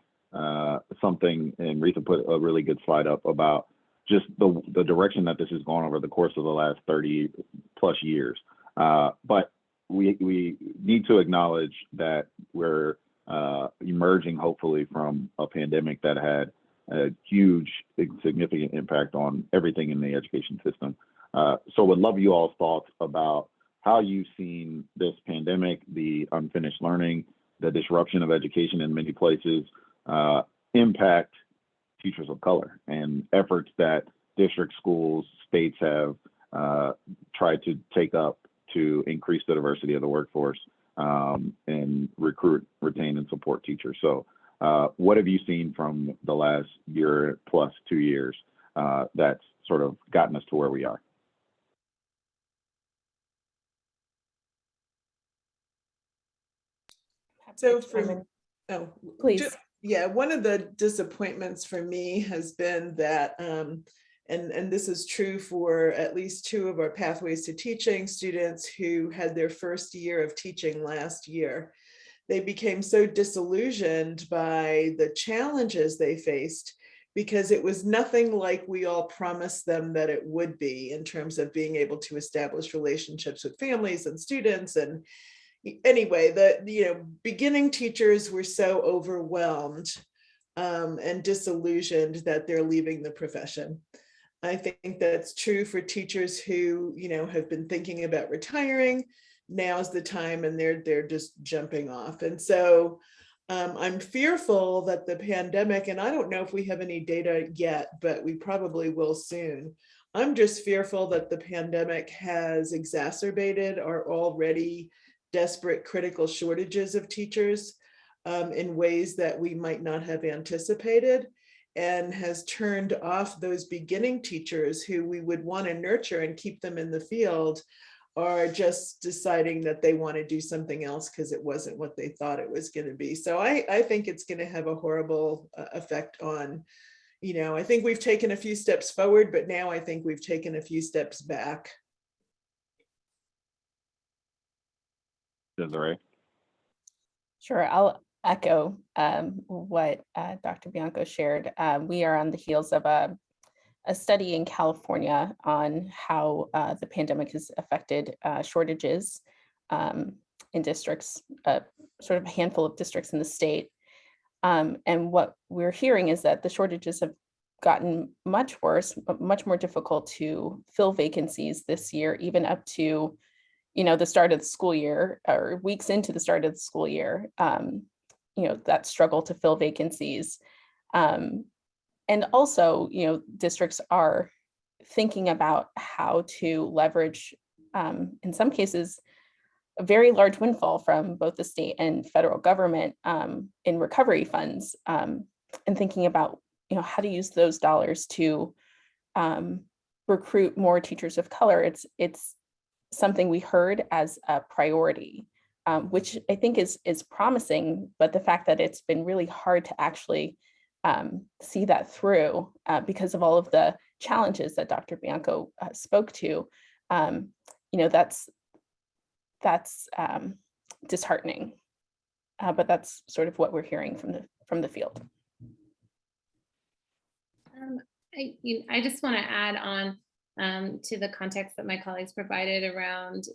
something, and Rita put a really good slide up about just the direction that this has gone over the course of the last 30 plus years. But we need to acknowledge that we're emerging, hopefully, from a pandemic that had a huge, significant impact on everything in the education system. So would love you all's thoughts about how you've seen this pandemic, the unfinished learning, the disruption of education in many places, impact teachers of color and efforts that district schools, states have tried to take up to increase the diversity of the workforce and recruit, retain, and support teachers. So what have you seen from the last year plus 2 years that's sort of gotten us to where we are? So please. Yeah, one of the disappointments for me has been that, and this is true for at least 2 of our Pathways to Teaching students who had their first year of teaching last year. They became so disillusioned by the challenges they faced because it was nothing like we all promised them that it would be in terms of being able to establish relationships with families and students. And anyway, beginning teachers were so overwhelmed and disillusioned that they're leaving the profession. I think that's true for teachers who, you know, have been thinking about retiring. Now's the time, and they're just jumping off. And so I'm fearful that the pandemic, and I don't know if we have any data yet, but we probably will soon. I'm just fearful that the pandemic has exacerbated our already desperate critical shortages of teachers in ways that we might not have anticipated, and has turned off those beginning teachers who we would want to nurture and keep them in the field, are just deciding that they want to do something else because it wasn't what they thought it was going to be. So I think it's going to have a horrible effect on, you know, I think we've taken a few steps forward, but now I think we've taken a few steps back. Desiree? Sure, I'll echo what Dr. Bianco shared. We are on the heels of a study in California on how the pandemic has affected shortages in districts, sort of a handful of districts in the state. And what we're hearing is that the shortages have gotten much worse, much more difficult to fill vacancies this year, even up to, the start of the school year or weeks into the start of the school year, that struggle to fill vacancies. And also, districts are thinking about how to leverage, in some cases, a very large windfall from both the state and federal government in recovery funds, and thinking about, how to use those dollars to recruit more teachers of color. It's something we heard as a priority, which I think is promising, but the fact that it's been really hard to actually see that through because of all of the challenges that Dr. Bianco spoke to, that's disheartening. But that's sort of what we're hearing from the field. I just want to add on to the context that my colleagues provided around,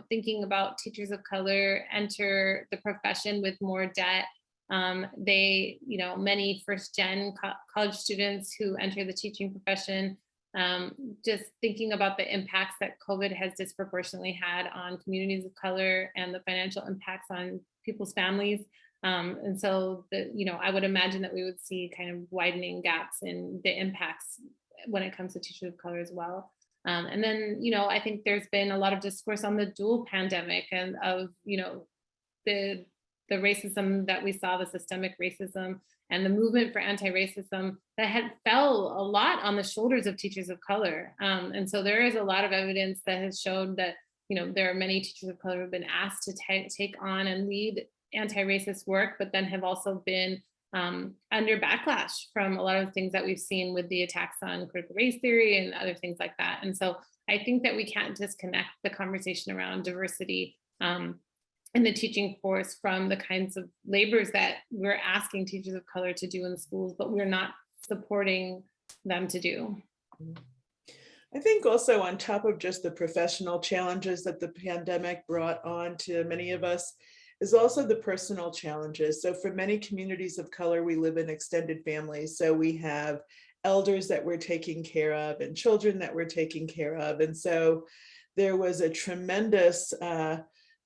thinking about teachers of color enter the profession with more debt. Many first-gen college students who enter the teaching profession, just thinking about the impacts that COVID has disproportionately had on communities of color and the financial impacts on people's families. And so, I would imagine that we would see kind of widening gaps in the impacts when it comes to teachers of color as well. And then, I think there's been a lot of discourse on the dual pandemic and of, the racism that we saw, the systemic racism and the movement for anti-racism that had fell a lot on the shoulders of teachers of color. And so there is a lot of evidence that has showed that, there are many teachers of color who have been asked to take on and lead anti-racist work, but then have also been under backlash from a lot of things that we've seen with the attacks on critical race theory and other things like that. And so I think that we can't disconnect the conversation around diversity in the teaching force from the kinds of labors that we're asking teachers of color to do in schools, but we're not supporting them to do. I think also on top of just the professional challenges that the pandemic brought on to many of us is also the personal challenges. So for many communities of color, we live in extended families. So we have elders that we're taking care of and children that we're taking care of. And so there was a tremendous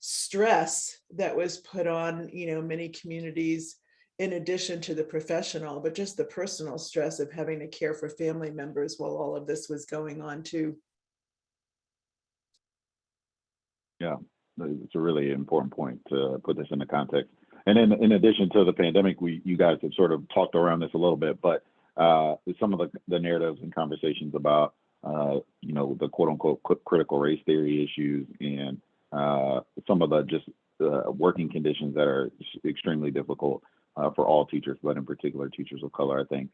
stress that was put on, many communities in addition to the professional, but just the personal stress of having to care for family members while all of this was going on too. Yeah, it's a really important point to put this into context. And then in addition to the pandemic, you guys have sort of talked around this a little bit, but some of the narratives and conversations about, the quote unquote critical race theory issues and some of the just working conditions that are extremely difficult for all teachers, but in particular teachers of color, I think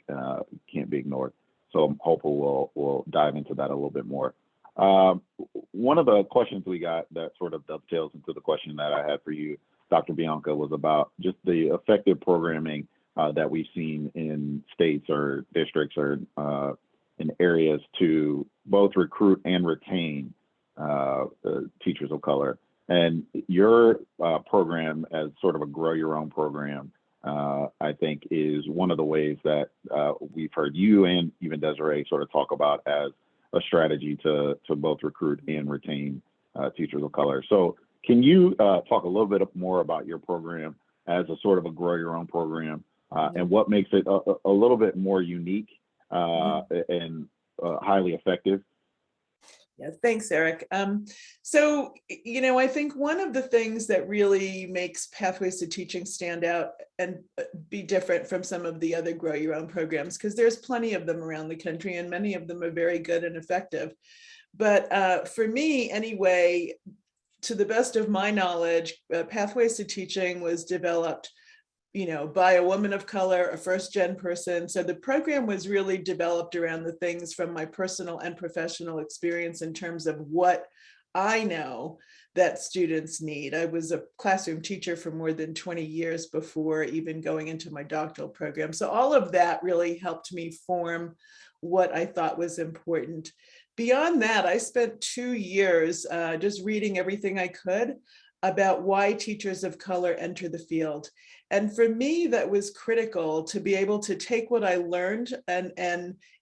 can't be ignored. So I'm hopeful we'll dive into that a little bit more. One of the questions we got that sort of dovetails into the question that I had for you, Dr. Bianco, was about just the effective programming that we've seen in states or districts or in areas to both recruit and retain teachers of color. And your program as sort of a grow your own program, I think is one of the ways that we've heard you and even Desiree sort of talk about as a strategy to both recruit and retain teachers of color. So can you talk a little bit more about your program as a sort of a grow your own program and what makes it a little bit more unique and highly effective? Yeah, thanks, Eric. So, I think one of the things that really makes Pathways to Teaching stand out and be different from some of the other Grow Your Own programs, because there's plenty of them around the country and many of them are very good and effective. But for me, anyway, to the best of my knowledge, Pathways to Teaching was developed by a woman of color, a first-gen person. So the program was really developed around the things from my personal and professional experience in terms of what I know that students need. I was a classroom teacher for more than 20 years before even going into my doctoral program. So all of that really helped me form what I thought was important. Beyond that, I spent 2 years just reading everything I could about why teachers of color enter the field. And for me, that was critical to be able to take what I learned and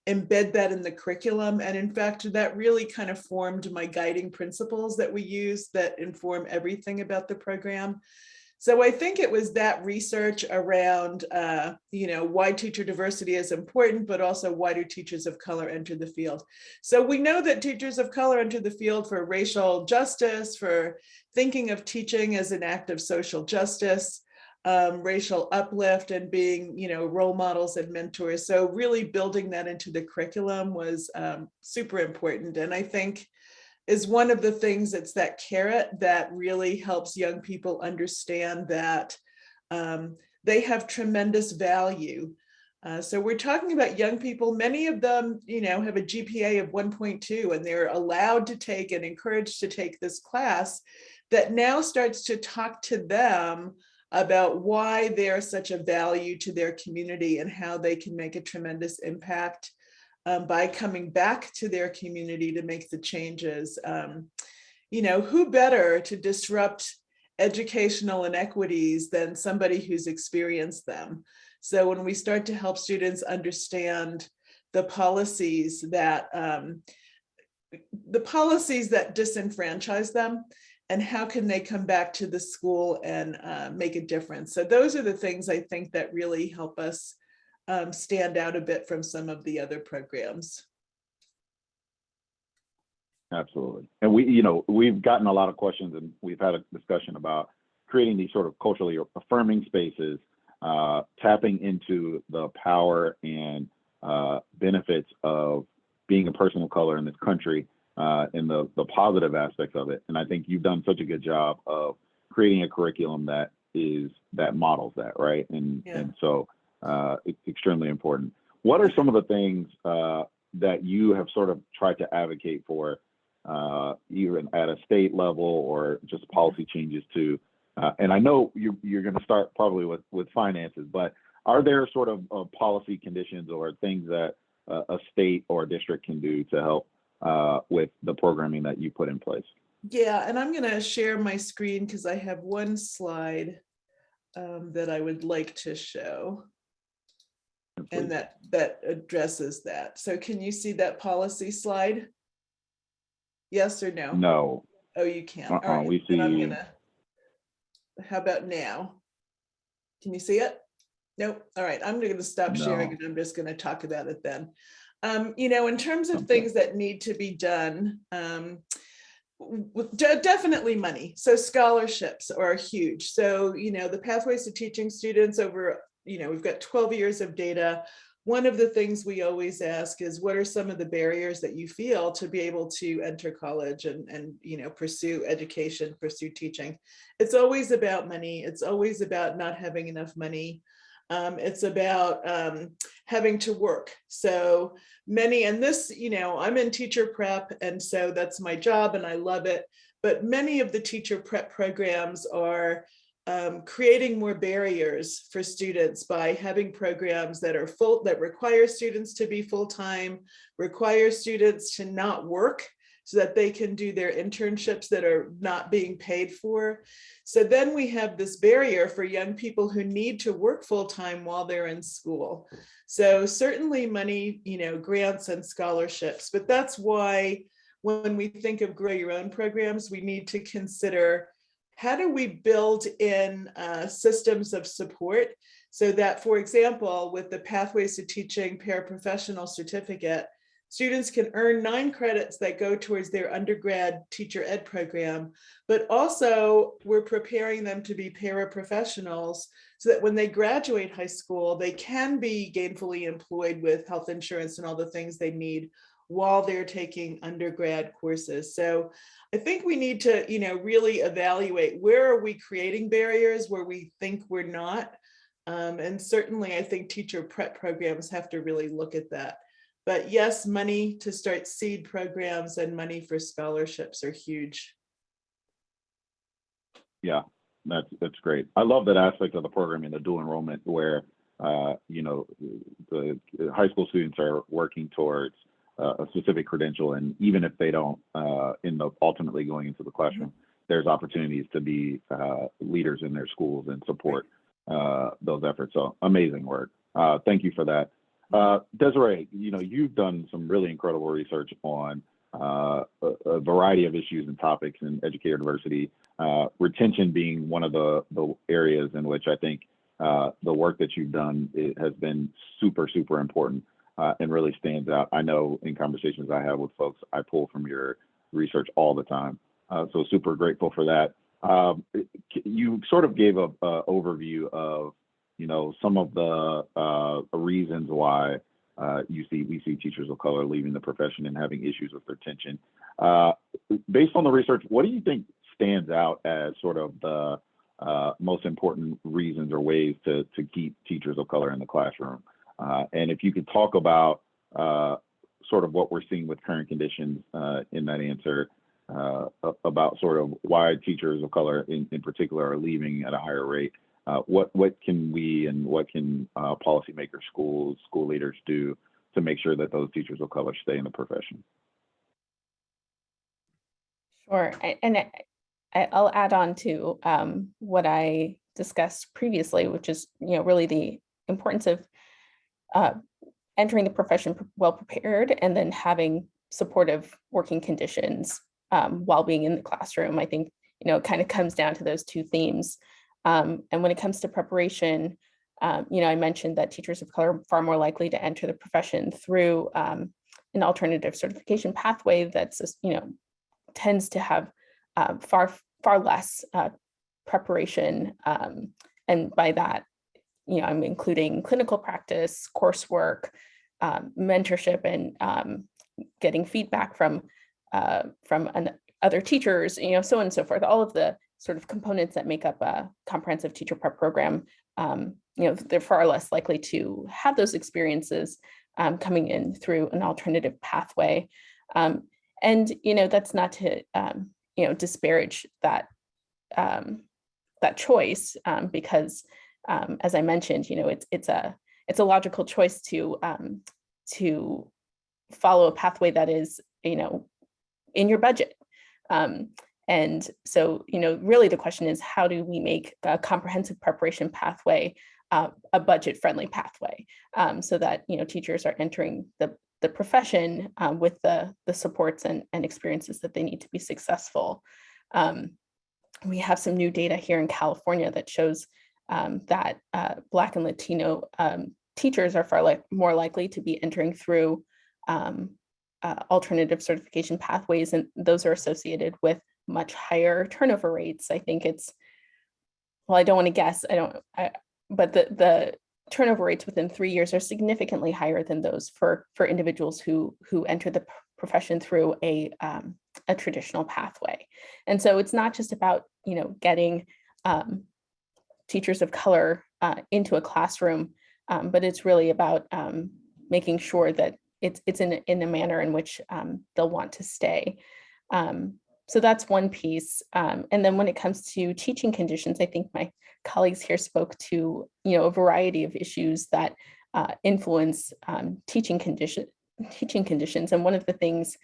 embed that in the curriculum. And in fact, that really kind of formed my guiding principles that we use that inform everything about the program. So I think it was that research around, why teacher diversity is important, but also why do teachers of color enter the field? So we know that teachers of color enter the field for racial justice, for thinking of teaching as an act of social justice, racial uplift, and being, role models and mentors. So really building that into the curriculum was super important. And I think is one of the things, it's that carrot that really helps young people understand that they have tremendous value. So we're talking about young people, many of them, have a GPA of 1.2, and they're allowed to take and encouraged to take this class that now starts to talk to them about why they're such a value to their community and how they can make a tremendous impact by coming back to their community to make the changes. Who better to disrupt educational inequities than somebody who's experienced them? So when we start to help students understand the policies that disenfranchise them, and how can they come back to the school and make a difference? So those are the things I think that really help us stand out a bit from some of the other programs. Absolutely. And we've gotten a lot of questions, and we've had a discussion about creating these sort of culturally affirming spaces, tapping into the power and benefits of being a person of color in this country, and the positive aspects of it. And I think you've done such a good job of creating a curriculum that models that, right? And so it's extremely important. What are some of the things that you have sort of tried to advocate for, even at a state level or just policy changes to? And I know you're going to start probably with finances, but are there sort of policy conditions or things that a state or a district can do to help with the programming that you put in place? Yeah, and I'm going to share my screen because I have one slide that I would like to show. And that addresses that. So can you see that policy slide? Yes or no? No. Oh, you can't. All right. We see. How about now? Can you see it? Nope. All right. I'm going to stop sharing and I'm just going to talk about it then. In terms of things that need to be done, definitely money. So scholarships are huge. So, the Pathways to Teaching students over, we've got 12 years of data. One of the things we always ask is, what are some of the barriers that you feel to be able to enter college and pursue education, pursue teaching? It's always about money. It's always about not having enough money. It's about having to work. So many, and this, I'm in teacher prep, and so that's my job and I love it. But many of the teacher prep programs are creating more barriers for students by having programs that are that require students to be full-time, require students to not work so that they can do their internships that are not being paid for. So then we have this barrier for young people who need to work full-time while they're in school. So certainly money, grants and scholarships, but that's why when we think of grow your own programs, we need to consider, how do we build in systems of support so that, for example, with the Pathways to Teaching paraprofessional certificate, students can earn 9 credits that go towards their undergrad teacher ed program, but also we're preparing them to be paraprofessionals so that when they graduate high school, they can be gainfully employed with health insurance and all the things they need while they're taking undergrad courses. So I think we need to, really evaluate, where are we creating barriers where we think we're not? And certainly I think teacher prep programs have to really look at that. But yes, money to start seed programs and money for scholarships are huge. Yeah, that's great. I love that aspect of the program in the dual enrollment where, you know, the high school students are working towards a specific credential, and even if they don't end up ultimately going into the classroom, there's opportunities to be leaders in their schools and support those efforts. So amazing work. Thank you for that. Desiree, you know, you've done some really incredible research on a variety of issues and topics in educator diversity, retention being one of the areas in which I think the work that you've done has been super, super important and really stands out. I know in conversations I have with folks, I pull from your research all the time. So super grateful for that. You sort of gave a overview of, you know, some of the reasons why we see teachers of color leaving the profession and having issues with retention. Based on the research, what do you think stands out as sort of the most important reasons or ways to keep teachers of color in the classroom? And if you could talk about sort of what we're seeing with current conditions in that answer, about sort of why teachers of color in particular are leaving at a higher rate. What can we and what can policymakers, schools, school leaders do to make sure that those teachers of color stay in the profession? Sure, and I'll add on to what I discussed previously, which is, you know, really the importance of entering the profession well prepared and then having supportive working conditions while being in the classroom. I think, you know, it kind of comes down to those two themes. And when it comes to preparation, you know, I mentioned that teachers of color are far more likely to enter the profession through an alternative certification pathway that's, you know, tends to have far less preparation. And by that, you know, I'm including clinical practice, coursework, mentorship, and getting feedback from other teachers, you know, so on and so forth. All of the sort of components that make up a comprehensive teacher prep program, you know, they're far less likely to have those experiences coming in through an alternative pathway. And, you know, that's not to, you know, disparage that that choice, because as I mentioned, you know, it's a logical choice to follow a pathway that is, you know, in your budget. And so, you know, really the question is, how do we make a comprehensive preparation pathway a budget-friendly pathway, so that, you know, teachers are entering the profession with the supports and experiences that they need to be successful. We have some new data here in California that shows that Black and Latino teachers are more likely to be entering through alternative certification pathways, and those are associated with much higher turnover rates. I think it's, well, I don't want to guess, but the turnover rates within 3 years are significantly higher than those for individuals who enter the profession through a traditional pathway. And so it's not just about, you know, getting teachers of color into a classroom, but it's really about making sure that it's in a manner in which they'll want to stay. So that's one piece. And then when it comes to teaching conditions, I think my colleagues here spoke to, you know, a variety of issues that influence teaching conditions. And one of the things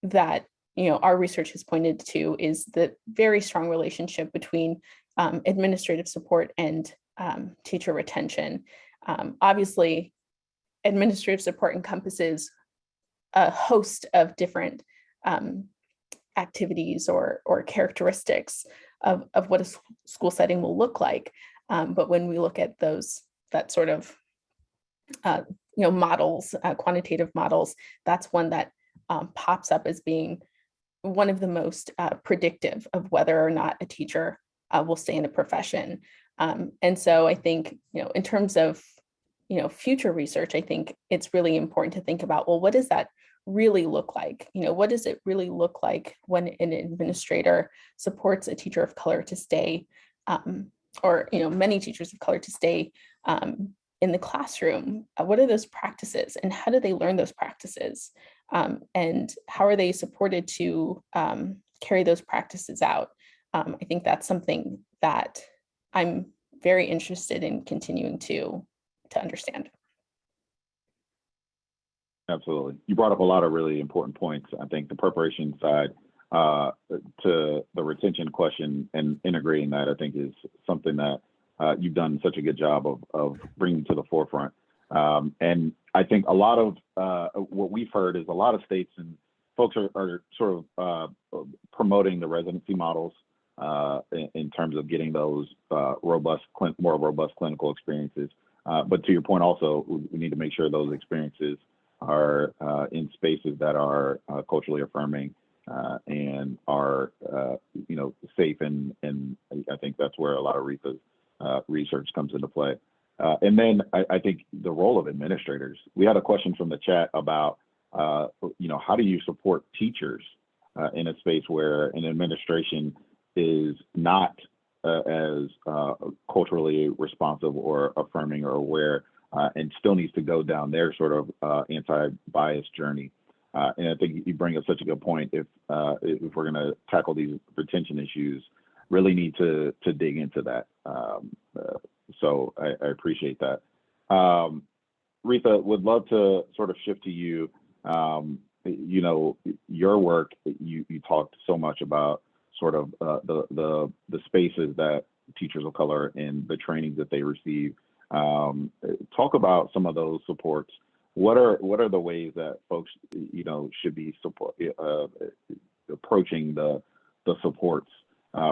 that, you know, our research has pointed to is the very strong relationship between administrative support and teacher retention. Obviously, administrative support encompasses a host of different activities or characteristics of what a school setting will look like. But when we look at that sort of you know, models, quantitative models, that's one that pops up as being one of the most predictive of whether or not a teacher will stay in the profession. And so I think, you know, in terms of, you know, future research, I think it's really important to think about, well, what does that really look like? You know, what does it really look like when an administrator supports a teacher of color to stay, or, you know, many teachers of color to stay in the classroom, what are those practices and how do they learn those practices? And how are they supported to carry those practices out? I think that's something that I'm very interested in continuing to understand. Absolutely. You brought up a lot of really important points. I think the preparation side to the retention question and integrating that, I think, is something that you've done such a good job of bringing to the forefront. And I think a lot of what we've heard is a lot of states and folks are sort of promoting the residency models in terms of getting those more robust clinical experiences. But to your point also, we need to make sure those experiences are in spaces that are culturally affirming and are safe, and I think that's where a lot of Rita's research comes into play. And then I think the role of administrators. We had a question from the chat about how do you support teachers in a space where an administration is not as culturally responsive or affirming or aware, and still needs to go down their sort of anti-bias journey. And I think you bring up such a good point. If we're going to tackle these retention issues, really need to dig into that. So I appreciate that. Rita, would love to sort of shift to you. Your work, you talked so much about sort of the spaces that teachers of color and the trainings that they receive. Talk about some of those supports. What are the ways that folks should be approaching the supports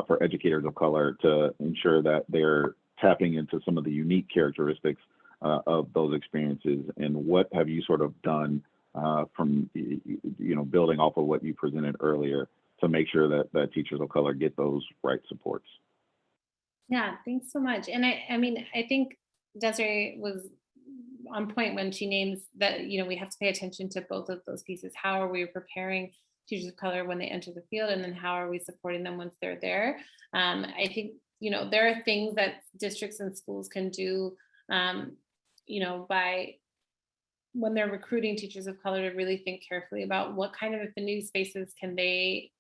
for educators of color to ensure that they're tapping into some of the unique characteristics of those experiences, and what have you sort of done from building off of what you presented earlier to make sure that teachers of color get those right supports? Yeah, thanks so much. And I think Desiree was on point when she names that, we have to pay attention to both of those pieces. How are we preparing teachers of color when they enter the field, and then how are we supporting them once they're there? I think, there are things that districts and schools can do, by when they're recruiting teachers of color, to really think carefully about what kind of affinity spaces can they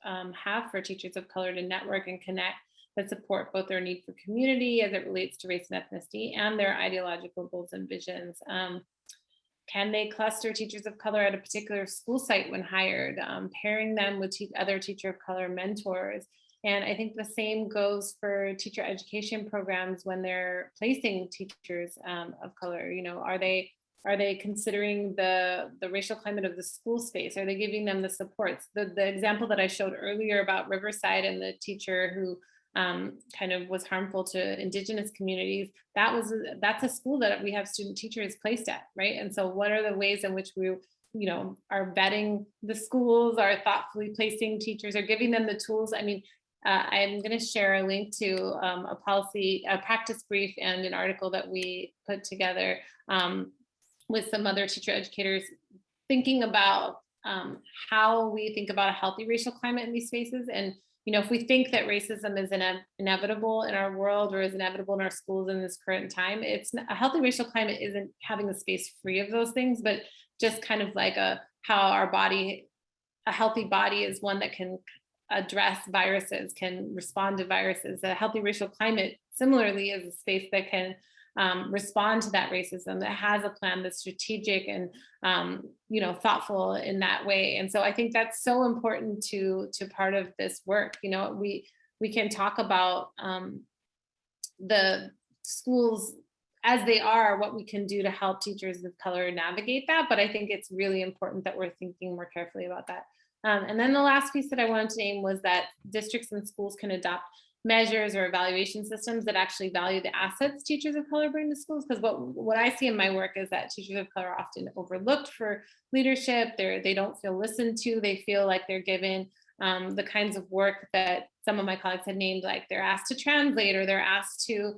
have for teachers of color to network and connect, that support both their need for community as it relates to race and ethnicity and their ideological goals and visions. Can they cluster teachers of color at a particular school site when hired, pairing them with other teacher of color mentors? And I think the same goes for teacher education programs when they're placing teachers of color. Are they considering the racial climate of the school space? Are they giving them the supports? The example that I showed earlier about Riverside and the teacher who kind of was harmful to Indigenous communities, that's a school that we have student teachers placed at, right? And so what are the ways in which we are vetting the schools, are thoughtfully placing teachers, or giving them the tools? I'm going to share a link to a practice brief and an article that we put together with some other teacher educators, thinking about how we think about a healthy racial climate in these spaces. And if we think that racism is inevitable in our world, or is inevitable in our schools in this current time, a healthy racial climate isn't having a space free of those things, but just kind of like a healthy body is one that can address viruses, can respond to viruses. A healthy racial climate, similarly, is a space that can respond to that racism, that has a plan that's strategic and thoughtful in that way. And so I think that's so important to part of this work. We can talk about the schools as they are, what we can do to help teachers of color navigate that, but I think it's really important that we're thinking more carefully about that. And then the last piece that I wanted to name was that districts and schools can adopt measures or evaluation systems that actually value the assets teachers of color bring to schools. Because what I see in my work is that teachers of color are often overlooked for leadership. They don't feel listened to. They feel like they're given the kinds of work that some of my colleagues had named, like they're asked to translate, or they're asked to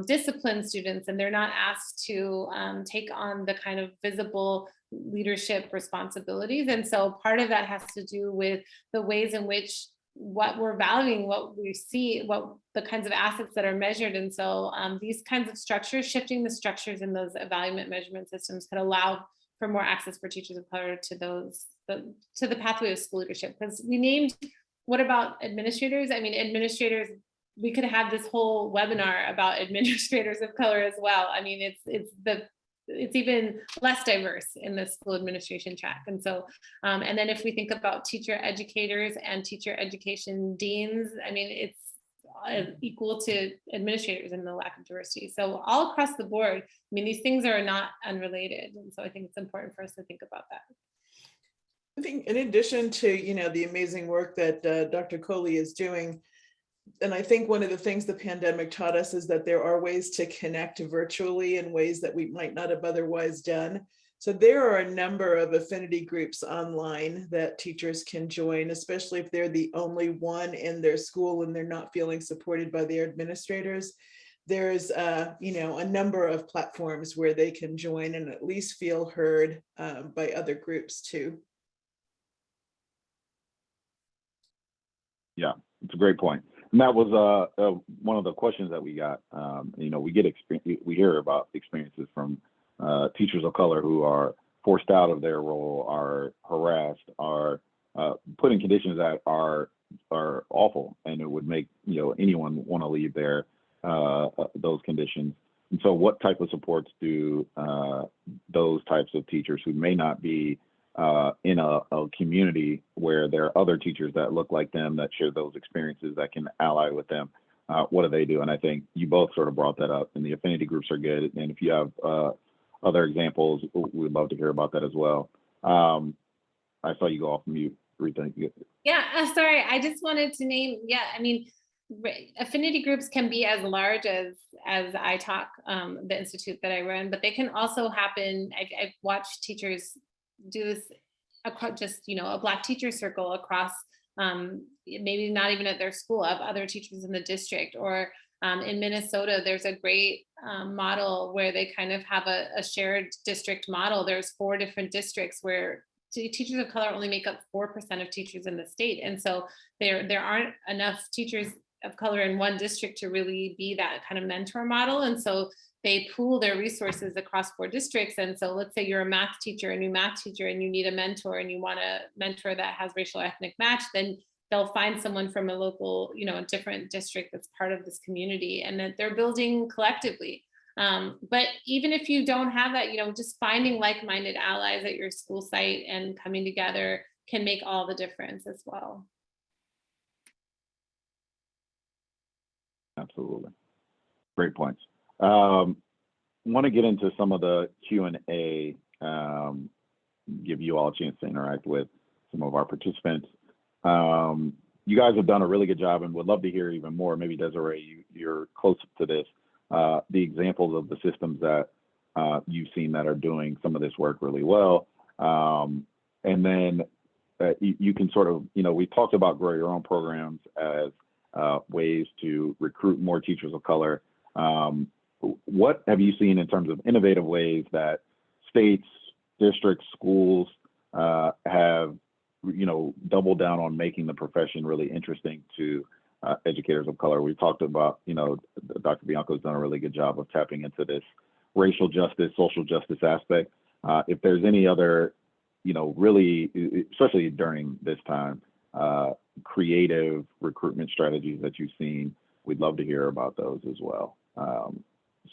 discipline students, and they're not asked to take on the kind of visible leadership responsibilities. And so part of that has to do with the ways in which what we're valuing, what we see, what the kinds of assets that are measured. And so these kinds of structures, shifting the structures in those evaluation measurement systems could allow for more access for teachers of color to those, to the pathway of school leadership. Because we named, what about administrators? I mean, administrators, we could have this whole webinar about administrators of color as well. I mean, it's even less diverse in the school administration track. And so, and then if we think about teacher educators and teacher education deans, I mean, it's equal to administrators in the lack of diversity. So all across the board, I mean, these things are not unrelated. And so I think it's important for us to think about that. I think in addition to, the amazing work that Dr. Kohli is doing, and I think one of the things the pandemic taught us is that there are ways to connect virtually in ways that we might not have otherwise done. So there are a number of affinity groups online that teachers can join, especially if they're the only one in their school and they're not feeling supported by their administrators. There's a number of platforms where they can join and at least feel heard by other groups too. Yeah, it's a great point. And that was one of the questions that we got. We hear about experiences from teachers of color who are forced out of their role, are harassed, are put in conditions that are awful, and it would make anyone want to leave those conditions. And so, what type of supports do those types of teachers who may not be in a community where there are other teachers that look like them, that share those experiences, that can ally with them, what do they do? And I think you both sort of brought that up, and the affinity groups are good. And if you have other examples, we'd love to hear about that as well. I saw you go off mute, Rita. Yeah, sorry, I just wanted to name, I mean, affinity groups can be as large as iTalk, the institute that I run, but they can also happen. I've watched teachers do this across just, a Black teacher circle across, maybe not even at their school, of other teachers in the district. Or in Minnesota, there's a great model where they kind of have a shared district model. There's 4 different districts where teachers of color only make up 4% of teachers in the state. And so there aren't enough teachers of color in one district to really be that kind of mentor model. And so they pool their resources across 4 districts. And so let's say you're a math teacher, a new math teacher, and you need a mentor, and you want a mentor that has racial ethnic match, then they'll find someone from a local, a different district that's part of this community, and that they're building collectively. But even if you don't have that, just finding like-minded allies at your school site and coming together can make all the difference as well. Absolutely. Great points. Want to get into some of the Q&A, give you all a chance to interact with some of our participants. You guys have done a really good job, and would love to hear even more. Maybe Desiree, you're close to this, the examples of the systems that you've seen that are doing some of this work really well. And then you can sort of, we talked about grow your own programs as ways to recruit more teachers of color. What have you seen in terms of innovative ways that states, districts, schools have, doubled down on making the profession really interesting to educators of color? We talked about, Dr. Bianco's done a really good job of tapping into this racial justice, social justice aspect. If there's any other, really, especially during this time, creative recruitment strategies that you've seen, we'd love to hear about those as well.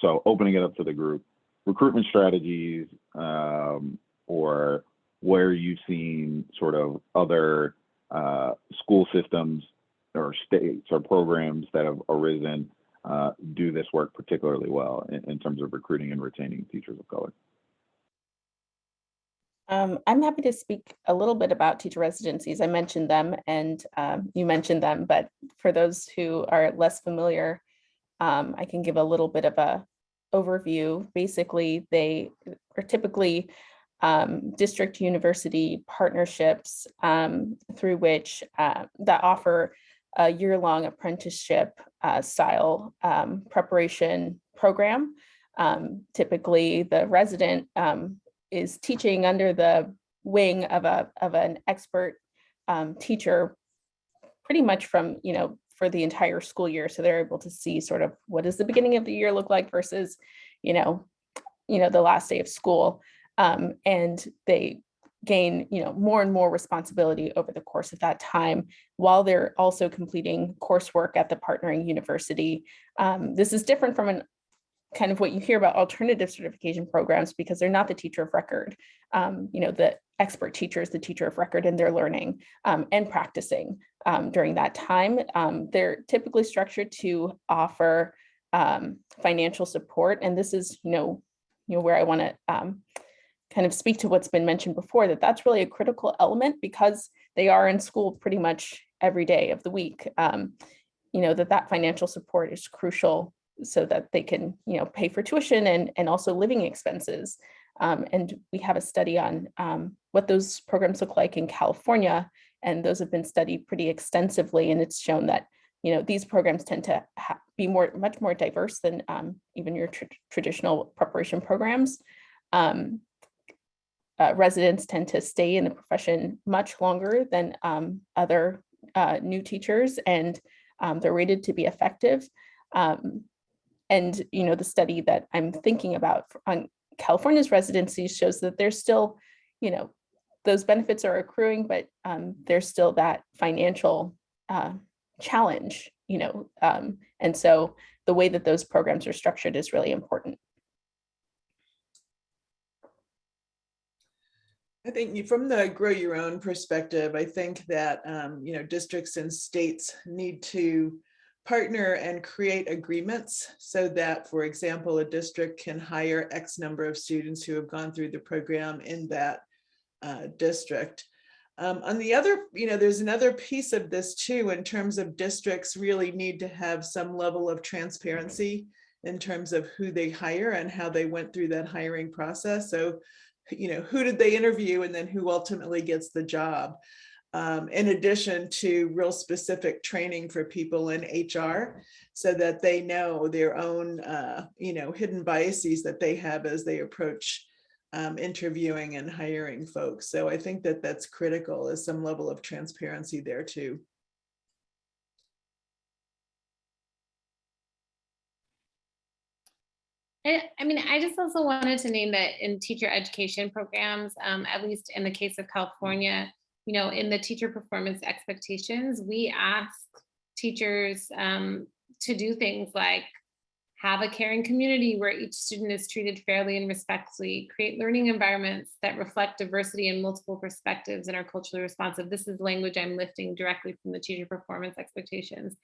So opening it up to the group, recruitment strategies, or where you've seen sort of other school systems or states or programs that have arisen do this work particularly well in terms of recruiting and retaining teachers of color. I'm happy to speak a little bit about teacher residencies. I mentioned them, and you mentioned them, but for those who are less familiar, I can give a little bit of a overview. Basically, they are typically district university partnerships through which that offer a year-long apprenticeship style preparation program. Typically, the resident is teaching under the wing of an expert teacher pretty much from, for the entire school year. So they're able to see sort of what does the beginning of the year look like versus, the last day of school. And they gain, more and more responsibility over the course of that time, while they're also completing coursework at the partnering university. This is different from an kind of what you hear about alternative certification programs, because they're not the teacher of record. The expert teacher is the teacher of record, and they're learning and practicing during that time. They're typically structured to offer financial support. And this is, where I want to kind of speak to what's been mentioned before, that's really a critical element, because they are in school pretty much every day of the week. That financial support is crucial so that they can, pay for tuition and also living expenses. And we have a study on what those programs look like in California, and those have been studied pretty extensively. And it's shown that, these programs tend to be much more diverse than even your traditional preparation programs. Residents tend to stay in the profession much longer than other new teachers, and they're rated to be effective. And, the study that I'm thinking about on California's residencies shows that there's still, those benefits are accruing, but there's still that financial challenge, and so the way that those programs are structured is really important. I think from the grow your own perspective, I think that, districts and states need to partner and create agreements so that, for example, a district can hire X number of students who have gone through the program in that district. On the other, there's another piece of this too, in terms of districts really need to have some level of transparency in terms of who they hire and how they went through that hiring process. So, who did they interview, and then who ultimately gets the job? In addition to real specific training for people in HR, so that they know their own, hidden biases that they have as they approach interviewing and hiring folks. So I think that that's critical, is some level of transparency there too. I just also wanted to name that in teacher education programs, at least in the case of California, in the teacher performance expectations, we ask teachers to do things like have a caring community where each student is treated fairly and respectfully, create learning environments that reflect diversity and multiple perspectives and are culturally responsive. This is language I'm lifting directly from the teacher performance expectations.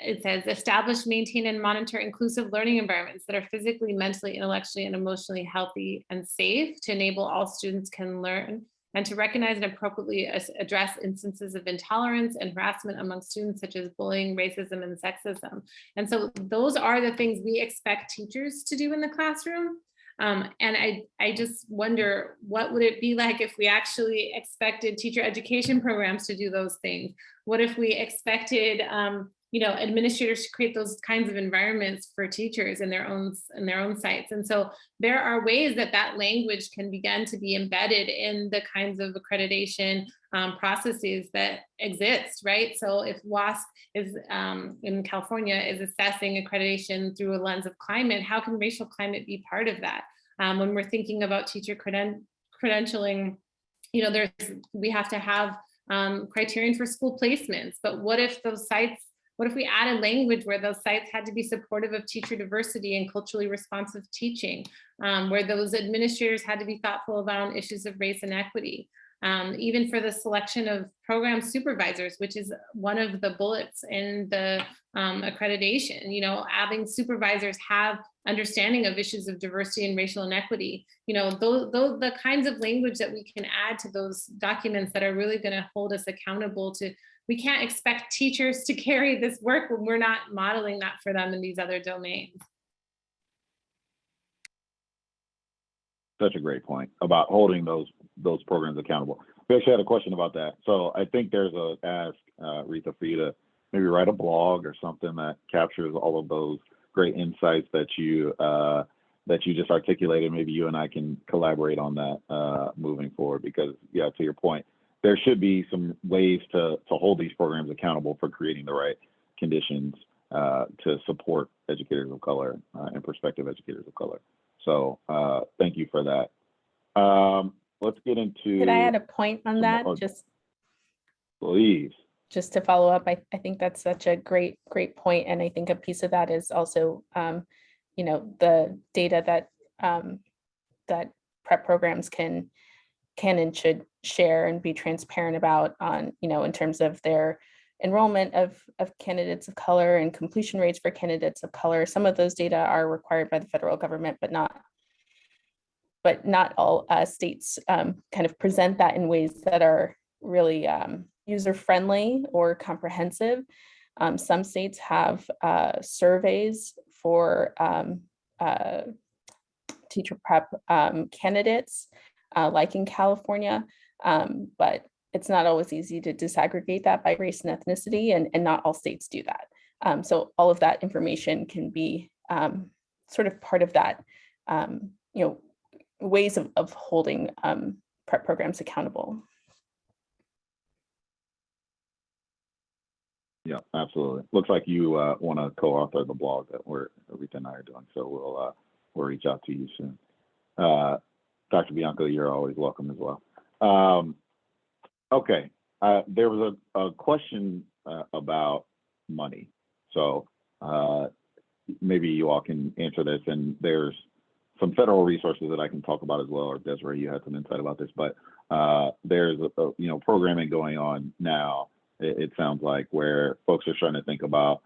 It says, establish, maintain, and monitor inclusive learning environments that are physically, mentally, intellectually, and emotionally healthy and safe to enable all students can learn, and to recognize and appropriately address instances of intolerance and harassment among students, such as bullying, racism, and sexism. And so those are the things we expect teachers to do in the classroom. And I just wonder, what would it be like if we actually expected teacher education programs to do those things? What if we expected administrators to create those kinds of environments for teachers in their own sites? And so there are ways that language can begin to be embedded in the kinds of accreditation processes that exist, right? So if WASC is in California is assessing accreditation through a lens of climate, how can racial climate be part of that? When we're thinking about teacher credentialing, we have to have criterion for school placements, but what if we added language where those sites had to be supportive of teacher diversity and culturally responsive teaching, where those administrators had to be thoughtful about issues of race and equity, even for the selection of program supervisors, which is one of the bullets in the accreditation, having supervisors have understanding of issues of diversity and racial inequity, the kinds of language that we can add to those documents that are really going to hold us accountable to. We can't expect teachers to carry this work when we're not modeling that for them in these other domains. Such a great point about holding those programs accountable. We actually had a question about that. So I think there's a ask, Rita, for you to maybe write a blog or something that captures all of those great insights that you just articulated. Maybe you and I can collaborate on that moving forward, because to your point, there should be some ways to hold these programs accountable for creating the right conditions to support educators of color and prospective educators of color. So thank you for that. Let's get into. Could I add a point on that? Please. Just to follow up, I think that's such a great point. And I think a piece of that is also, you know, the data that that prep programs can and should share and be transparent about on, you know, in terms of their enrollment of candidates of color and completion rates for candidates of color. Some of those data are required by the federal government, but not all states kind of present that in ways that are really user-friendly or comprehensive. Some states have surveys for teacher prep candidates, like in California, but it's not always easy to disaggregate that by race and ethnicity, and not all states do that. So all of that information can be sort of part of that, you know, ways of holding prep programs accountable. Yeah, absolutely. Looks like you want to co-author the blog that Rita and I are doing, so we'll reach out to you soon. Dr. Bianco, you're always welcome as well. Okay, there was a question about money, so maybe you all can answer this, and there's some federal resources that I can talk about as well, or Desiree, you had some insight about this, but there's you know, programming going on now, it sounds like, where folks are trying to think about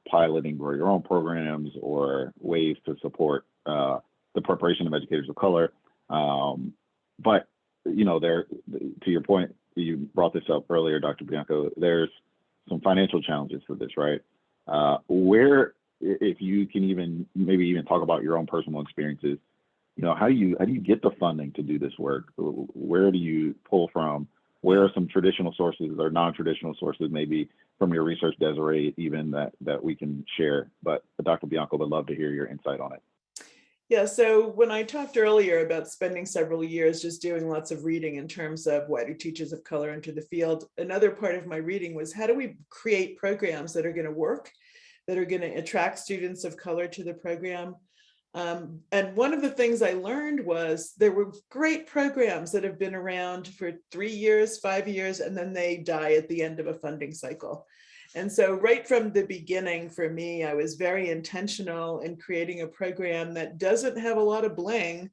piloting grow your own programs or ways to support the preparation of educators of color. But, you know, to your point, you brought this up earlier, Dr. Bianco, there's some financial challenges for this, right? Where, if you can maybe even talk about your own personal experiences, you know, how do you get the funding to do this work? Where do you pull from? Where are some traditional sources or non-traditional sources, maybe from your research, Desiree, even that we can share? But Dr. Bianco would love to hear your insight on it. Yeah, so when I talked earlier about spending several years just doing lots of reading in terms of why do teachers of color enter the field, another part of my reading was how do we create programs that are going to work, that are going to attract students of color to the program. And one of the things I learned was there were great programs that have been around for 3 years, 5 years, and then they die at the end of a funding cycle. And so right from the beginning, for me, I was very intentional in creating a program that doesn't have a lot of bling,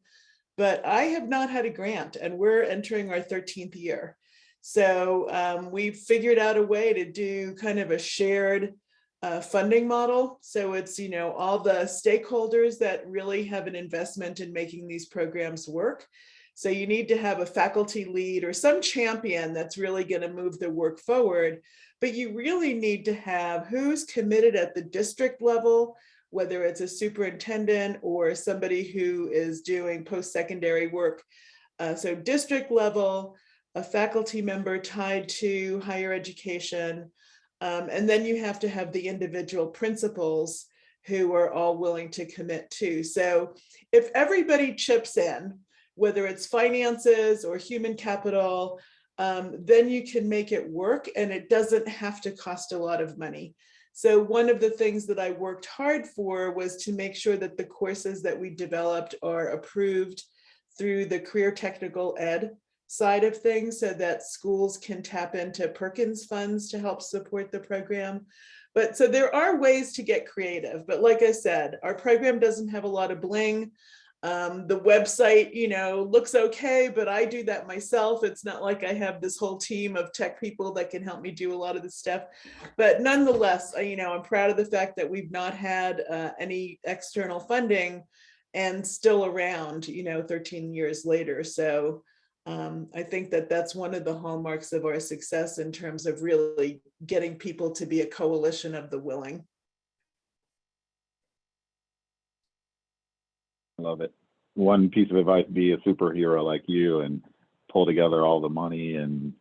but I have not had a grant, and we're entering our 13th year. So we've figured out a way to do kind of a shared funding model. So it's, you know, all the stakeholders that really have an investment in making these programs work. So you need to have a faculty lead or some champion that's really going to move the work forward. But you really need to have who's committed at the district level, whether it's a superintendent or somebody who is doing post-secondary work. So district level, a faculty member tied to higher education, and then you have to have the individual principals who are all willing to commit to. So if everybody chips in, whether it's finances or human capital, then you can make it work, and it doesn't have to cost a lot of money. So one of the things that I worked hard for was to make sure that the courses that we developed are approved through the career technical ed side of things, so that schools can tap into Perkins funds to help support the program. But so there are ways to get creative, but like I said, our program doesn't have a lot of bling. The website, you know, looks okay, but I do that myself. It's not like I have this whole team of tech people that can help me do a lot of this stuff. But nonetheless, you know, I'm proud of the fact that we've not had any external funding and still around, you know, 13 years later. So I think that that's one of the hallmarks of our success in terms of really getting people to be a coalition of the willing. Love it. One piece of advice: be a superhero like you and pull together all the money and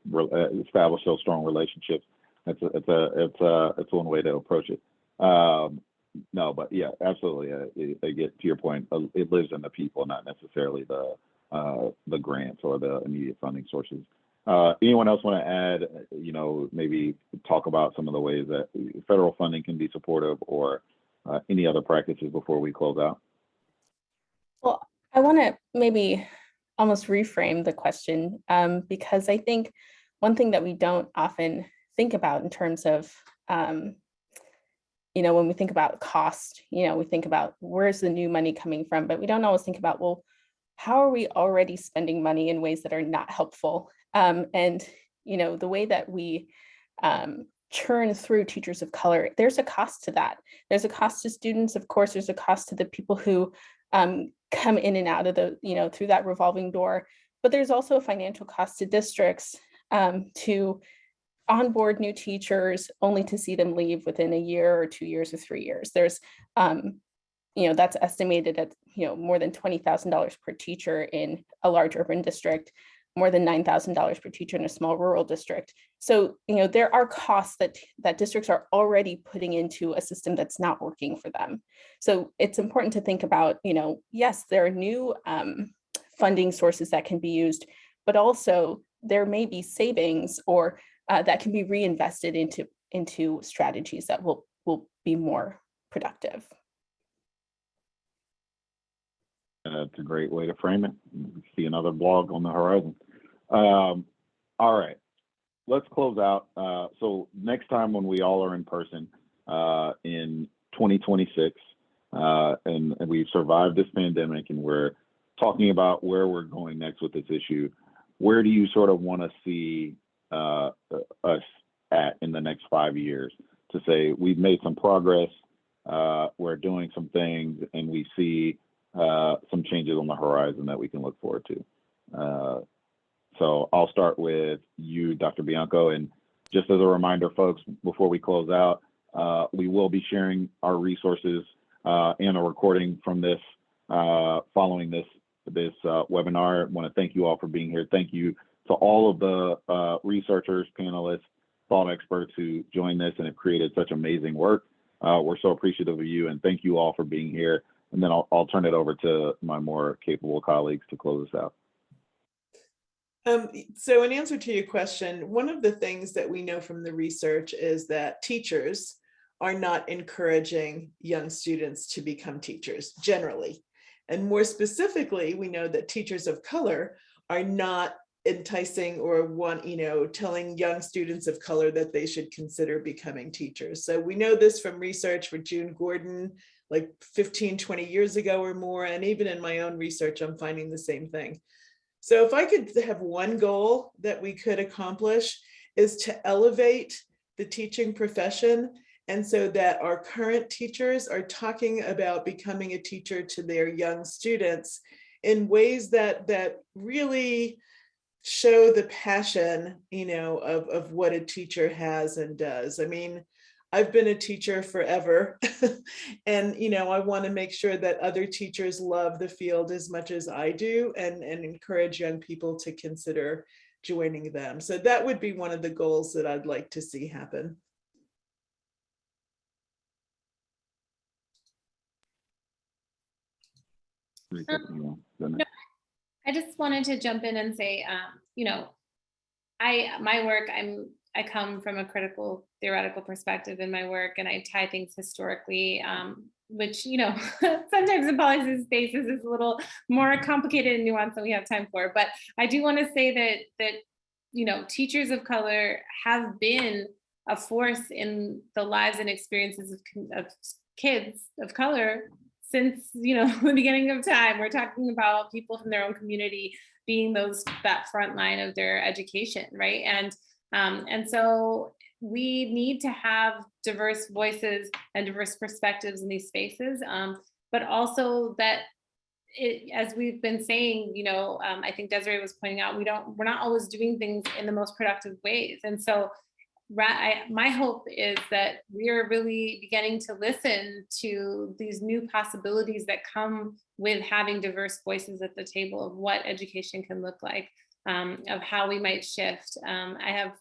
establish those strong relationships. It's one way to approach it. No, but yeah, absolutely. I get to your point. It lives in the people, not necessarily the grants or the immediate funding sources. Anyone else want to add, maybe talk about some of the ways that federal funding can be supportive, or any other practices before we close out? Well, I want to maybe almost reframe the question, because I think one thing that we don't often think about in terms of, when we think about cost, we think about where's the new money coming from, but we don't always think about, well, how are we already spending money in ways that are not helpful? And the way that we churn through teachers of color, there's a cost to that. There's a cost to students, of course, there's a cost to the people who come in and out of the, through that revolving door, but there's also a financial cost to districts to onboard new teachers only to see them leave within a year or 2 years or 3 years. There's, that's estimated at, more than $20,000 per teacher in a large urban district, more than $9,000 per teacher in a small rural district. So, there are costs that districts are already putting into a system that's not working for them. So it's important to think about, yes, there are new funding sources that can be used, but also there may be savings or that can be reinvested into strategies that will be more productive. That's a great way to frame it. See another blog on the horizon. All right, let's close out. So next time when we all are in person in 2026, and we've survived this pandemic and we're talking about where we're going next with this issue, where do you sort of want to see us at in the next 5 years, to say we've made some progress, we're doing some things, and we see some changes on the horizon that we can look forward to? So I'll start with you, Dr. Bianco. And just as a reminder, folks, before we close out, we will be sharing our resources and a recording from this following this webinar. I want to thank you all for being here. Thank you to all of the researchers, panelists, thought experts who joined this and have created such amazing work. We're so appreciative of you, and thank you all for being here. And then I'll turn it over to my more capable colleagues to close us out. So in answer to your question, one of the things that we know from the research is that teachers are not encouraging young students to become teachers generally. And more specifically, we know that teachers of color are not enticing or telling young students of color that they should consider becoming teachers. So we know this from research for June Gordon, like 15, 20 years ago or more. And even in my own research, I'm finding the same thing. So if I could have one goal that we could accomplish, is to elevate the teaching profession, and so that our current teachers are talking about becoming a teacher to their young students in ways that really show the passion, of what a teacher has and does. I mean, I've been a teacher forever, and I want to make sure that other teachers love the field as much as I do, and encourage young people to consider joining them. So that would be one of the goals that I'd like to see happen. I just wanted to jump in and say, my work, I come from a critical theoretical perspective in my work, and I tie things historically, which, sometimes in policy spaces is a little more complicated and nuanced than we have time for. But I do want to say that teachers of color have been a force in the lives and experiences of kids of color since, the beginning of time. We're talking about people from their own community being that front line of their education, right? And so we need to have diverse voices and diverse perspectives in these spaces, but also that as we've been saying, I think Desiree was pointing out, we're not always doing things in the most productive ways. And so my hope is that we are really beginning to listen to these new possibilities that come with having diverse voices at the table of what education can look like, of how we might shift. I have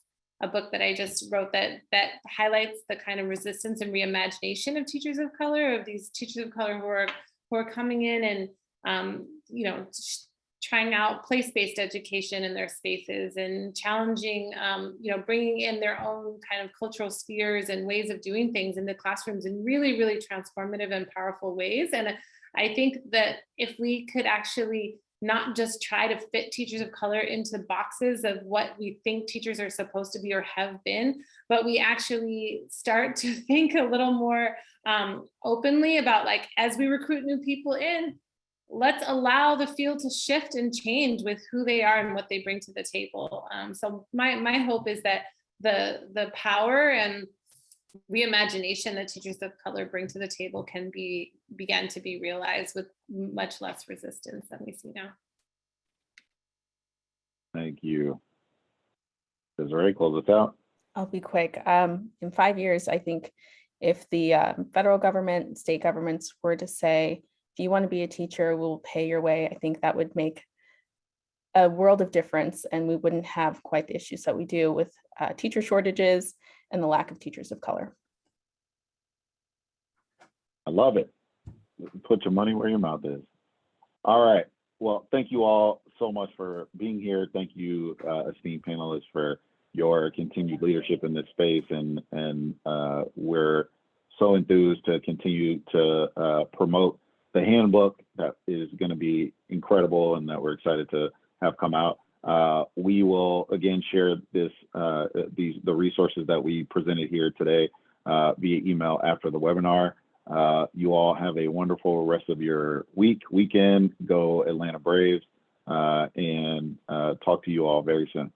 a book that I just wrote that highlights the kind of resistance and reimagination of teachers of color, of these teachers of color who are coming in and trying out place-based education in their spaces and challenging, bringing in their own kind of cultural spheres and ways of doing things in the classrooms in really, really transformative and powerful ways. And I think that if we could actually not just try to fit teachers of color into boxes of what we think teachers are supposed to be or have been, but we actually start to think a little more openly about, like, as we recruit new people in, let's allow the field to shift and change with who they are and what they bring to the table. So my hope is that the power and reimagination that teachers of color bring to the table can begin to be realized with much less resistance than we see now. Thank you. Desiree, close us out. I'll be quick. In 5 years, I think if the federal government, state governments were to say, if you want to be a teacher, we'll pay your way, I think that would make a world of difference, and we wouldn't have quite the issues that we do with teacher shortages and the lack of teachers of color. I love it. Put your money where your mouth is. All right. Well, thank you all so much for being here. Thank you, esteemed panelists, for your continued leadership in this space. And we're so enthused to continue to promote the handbook that is going to be incredible and that we're excited to have come out. We will again share the resources that we presented here today via email after the webinar. You all have a wonderful rest of your weekend. Go Atlanta Braves, and talk to you all very soon.